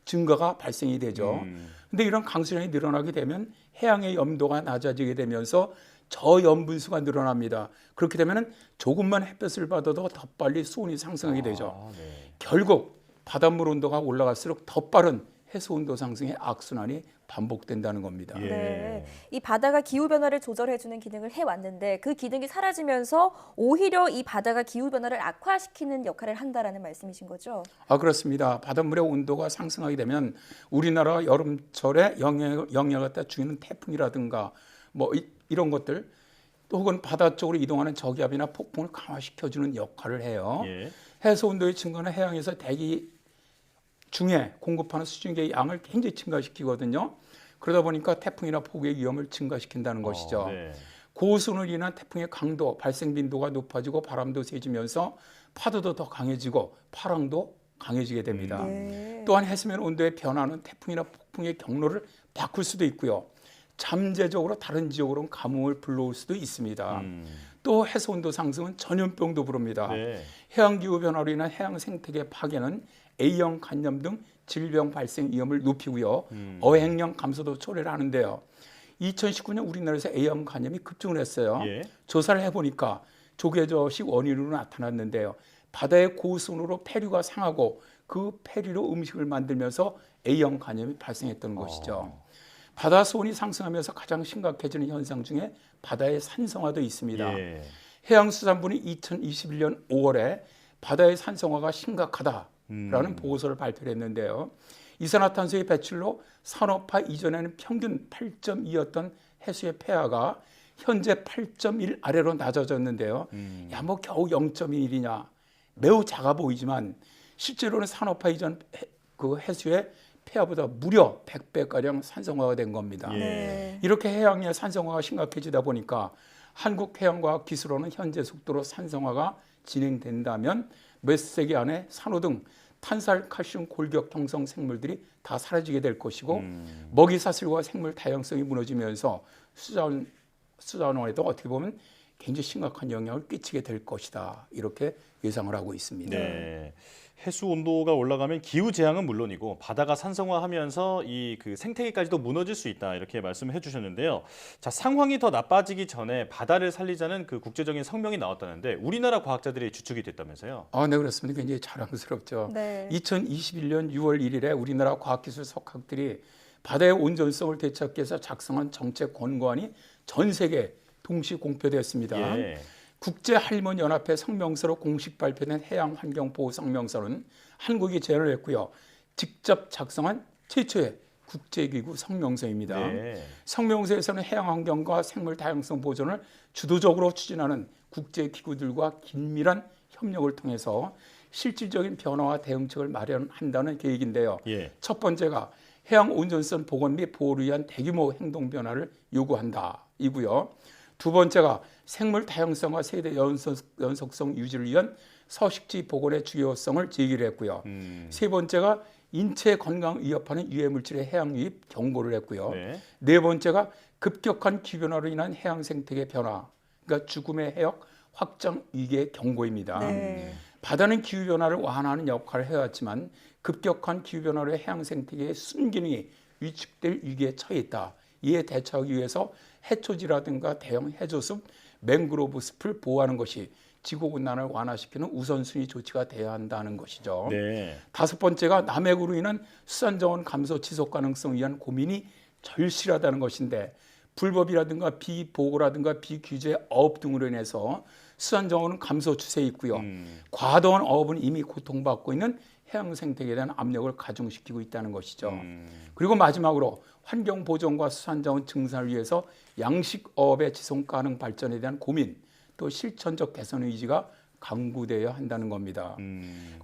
증가가 발생이 되죠. 근데 이런 강수량이 늘어나게 되면 해양의 염도가 낮아지게 되면서 저염분수가 늘어납니다. 그렇게 되면 조금만 햇볕을 받아도 더 빨리 수온이 상승하게 되죠. 결국 바닷물 온도가 올라갈수록 더 빠른 해수 온도 상승의 악순환이 반복된다는 겁니다. 이 바다가 기후 변화를 조절해주는 기능을 해왔는데 그 기능이 사라지면서 오히려 이 바다가 기후 변화를 악화시키는 역할을 한다라는 말씀이신 거죠? 그렇습니다. 바닷물의 온도가 상승하게 되면 우리나라 여름철에 영향을 갖다 주는 태풍이라든가 뭐 이런 것들 또 혹은 바다 쪽으로 이동하는 저기압이나 폭풍을 강화시켜주는 역할을 해요. 해수 온도의 증가는 해양에서 대기 중에 공급하는 수증기의 양을 굉장히 증가시키거든요. 그러다 보니까 태풍이나 폭우의 위험을 증가시킨다는 것이죠. 고수온으로 인한 태풍의 강도, 발생 빈도가 높아지고 바람도 세지면서 파도도 더 강해지고 파랑도 강해지게 됩니다. 또한 해수면 온도의 변화는 태풍이나 폭풍의 경로를 바꿀 수도 있고요. 잠재적으로 다른 지역으로 가뭄을 불러올 수도 있습니다. 또 해수 온도 상승은 전염병도 부릅니다. 해양기후 변화로 인한 해양 생태계 파괴는 A형 간염 등 질병 발생 위험을 높이고요. 어획량 감소도 초래를 하는데요. 2019년 우리나라에서 A형 간염이 급증을 했어요. 조사를 해보니까 조개젓이 원인으로 나타났는데요. 바다의 고수온으로 폐류가 상하고 그 폐류로 음식을 만들면서 A형 간염이 발생했던 것이죠. 바다 수온이 상승하면서 가장 심각해지는 현상 중에 바다의 산성화도 있습니다. 예. 해양수산부는 2021년 5월에 바다의 산성화가 심각하다라는 보고서를 발표했는데요. 이산화탄소의 배출로 산업화 이전에는 평균 8.2였던 해수의 폐하가 현재 8.1 아래로 낮아졌는데요. 야, 뭐 겨우 0.1이냐. 매우 작아 보이지만 실제로는 산업화 이전 그 해수의 폐하보다 무려 100배가량 산성화가 된 겁니다. 예. 이렇게 해양의 산성화가 심각해지다 보니까 한국해양과학기술원은 현재 속도로 산성화가 진행된다면 몇 세기 안에 산호 등 탄살, 칼슘, 골격 형성 생물들이 다 사라지게 될 것이고 먹이 사슬과 생물 다양성이 무너지면서 수자원에도 어떻게 보면 굉장히 심각한 영향을 끼치게 될 것이다. 이렇게 예상을 하고 있습니다. 네. 해수 온도가 올라가면 기후 재앙은 물론이고 바다가 산성화하면서 이 그 생태계까지도 무너질 수 있다 이렇게 말씀해 주셨는데요. 자, 상황이 더 나빠지기 전에 바다를 살리자는 그 국제적인 성명이 나왔다는데 우리나라 과학자들이 주축이 됐다면서요? 네, 그렇습니다. 굉장히 자랑스럽죠. 네. 2021년 6월 1일에 우리나라 과학기술 석학들이 바다의 온전성을 되찾기 위해서 작성한 정책 권고안이 전 세계에 동시 공표되었습니다. 예. 국제할머니연합회 성명서로 공식 발표된 해양환경보호 성명서는 한국이 제안을 했고요. 직접 작성한 최초의 국제기구 성명서입니다. 네. 성명서에서는 해양환경과 생물 다양성 보존을 주도적으로 추진하는 국제기구들과 긴밀한 협력을 통해서 실질적인 변화와 대응책을 마련한다는 계획인데요. 예. 첫 번째가 해양 온전성 복원 및 보호를 위한 대규모 행동 변화를 요구한다 이고요. 두 번째가 생물 다양성과 세대 연속성 유지를 위한 서식지 복원의 중요성을 제기를 했고요. 세 번째가 인체 건강 위협하는 유해 물질의 해양 유입 경고를 했고요. 네 번째가 급격한 기변화로 인한 해양 생태계 변화, 그러니까 죽음의 해역 확장 위기의 경고입니다. 네. 바다는 기후 변화를 완화하는 역할을 해왔지만 급격한 기후 변화로 해양 생태계의 순기능이 위축될 위기에 처해 있다. 이에 대처하기 위해서 해초지라든가 대형 해저숲, 맹그로브 숲을 보호하는 것이 지구온난화를 완화시키는 우선순위 조치가 되어야 한다는 것이죠. 네. 다섯 번째가 남획으로 인한 수산자원 감소 지속 가능성을 위한 고민이 절실하다는 것인데 불법이라든가 비보호라든가 비규제 어업 등으로 인해서 수산자원은 감소 추세에 있고요. 과도한 어업은 이미 고통받고 있는 해양 생태계에 대한 압력을 가중시키고 있다는 것이죠. 그리고 마지막으로 환경 보존과 수산자원 증산을 위해서 양식 어업의 지속 가능 발전에 대한 고민, 또 실천적 개선 의지가 강구되어야 한다는 겁니다.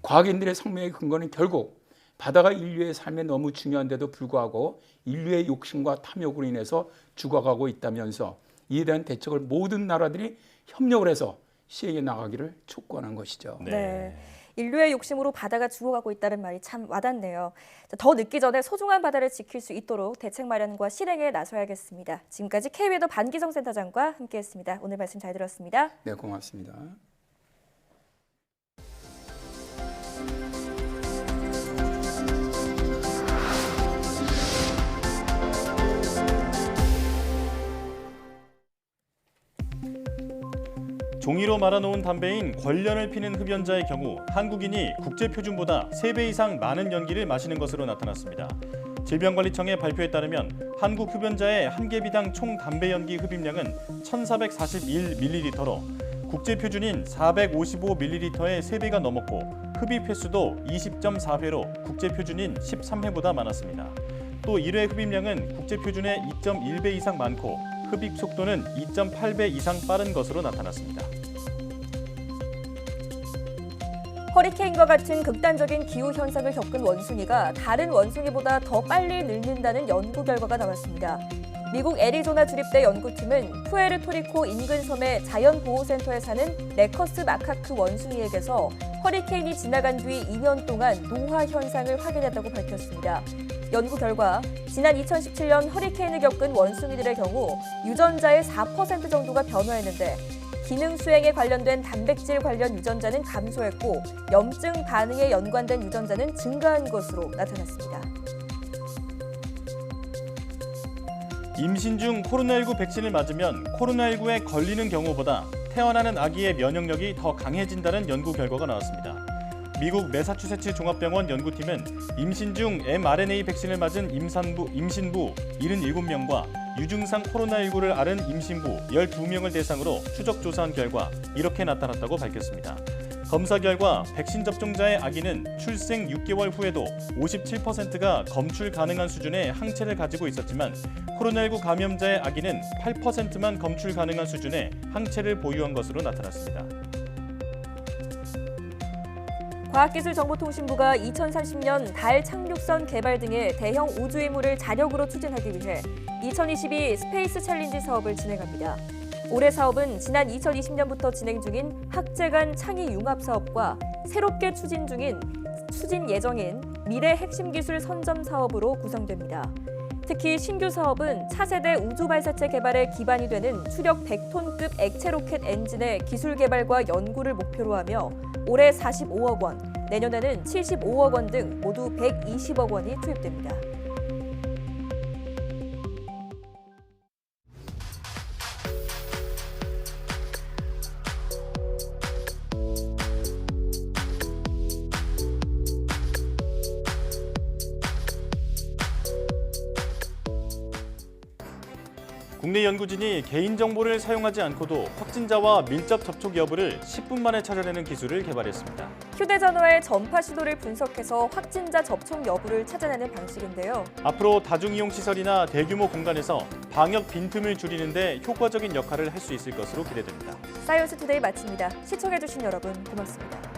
과학인들의 성명의 근거는 결국 바다가 인류의 삶에 너무 중요한데도 불구하고 인류의 욕심과 탐욕으로 인해서 죽어가고 있다면서 이에 대한 대책을 모든 나라들이 협력을 해서 시행해 나가기를 촉구하는 것이죠. 네. 인류의 욕심으로 바다가 죽어가고 있다는 말이 참 와닿네요. 더 늦기 전에 소중한 바다를 지킬 수 있도록 대책 마련과 실행에 나서야겠습니다. 지금까지 K웨더 반기성 센터장과 함께했습니다. 오늘 말씀 잘 들었습니다. 네, 고맙습니다. 종이로 말아놓은 담배인 권련을 피는 흡연자의 경우 한국인이 국제표준보다 3배 이상 많은 연기를 마시는 것으로 나타났습니다. 질병관리청의 발표에 따르면 한국 흡연자의 한 개비당 총 담배 연기 흡입량은 1,441ml로 국제표준인 455ml의 3배가 넘었고 흡입 횟수도 20.4회로 국제표준인 13회보다 많았습니다. 또 1회 흡입량은 국제표준의 2.1배 이상 많고 흡입 속도는 2.8배 이상 빠른 것으로 나타났습니다. 허리케인과 같은 극단적인 기후 현상을 겪은 원숭이가 다른 원숭이보다 더 빨리 늙는다는 연구 결과가 나왔습니다. 미국 애리조나 주립대 연구팀은 푸에르토리코 인근 섬의 자연보호센터에 사는 레커스 마카크 원숭이에게서 허리케인이 지나간 뒤 2년 동안 노화 현상을 확인했다고 밝혔습니다. 연구 결과 지난 2017년 허리케인을 겪은 원숭이들의 경우 유전자의 4% 정도가 변화했는데 기능 수행에 관련된 단백질 관련 유전자는 감소했고 염증 반응에 연관된 유전자는 증가한 것으로 나타났습니다. 임신 중 코로나19 백신을 맞으면 코로나19에 걸리는 경우보다 태어나는 아기의 면역력이 더 강해진다는 연구 결과가 나왔습니다. 미국 매사추세츠 종합병원 연구팀은 임신 중 mRNA 백신을 맞은 임신부 77명과 유증상 코로나19를 앓은 임신부 12명을 대상으로 추적 조사한 결과 이렇게 나타났다고 밝혔습니다. 검사 결과 백신 접종자의 아기는 출생 6개월 후에도 57%가 검출 가능한 수준의 항체를 가지고 있었지만 코로나19 감염자의 아기는 8%만 검출 가능한 수준의 항체를 보유한 것으로 나타났습니다. 과학기술정보통신부가 2030년 달 착륙선 개발 등의 대형 우주임무를 자력으로 추진하기 위해 2022 스페이스 챌린지 사업을 진행합니다. 올해 사업은 지난 2020년부터 진행 중인 학제 간 창의 융합 사업과 새롭게 추진 예정인 미래 핵심 기술 선점 사업으로 구성됩니다. 특히 신규 사업은 차세대 우주 발사체 개발에 기반이 되는 추력 100톤급 액체 로켓 엔진의 기술 개발과 연구를 목표로 하며 올해 45억 원, 내년에는 75억 원 등 모두 120억 원이 투입됩니다. 국내 연구진이 개인정보를 사용하지 않고도 확진자와 밀접 접촉 여부를 10분 만에 찾아내는 기술을 개발했습니다. 휴대전화의 전파 신호를 분석해서 확진자 접촉 여부를 찾아내는 방식인데요. 앞으로 다중이용시설이나 대규모 공간에서 방역 빈틈을 줄이는 데 효과적인 역할을 할 수 있을 것으로 기대됩니다. 사이언스 투데이 마칩니다. 시청해주신 여러분 고맙습니다.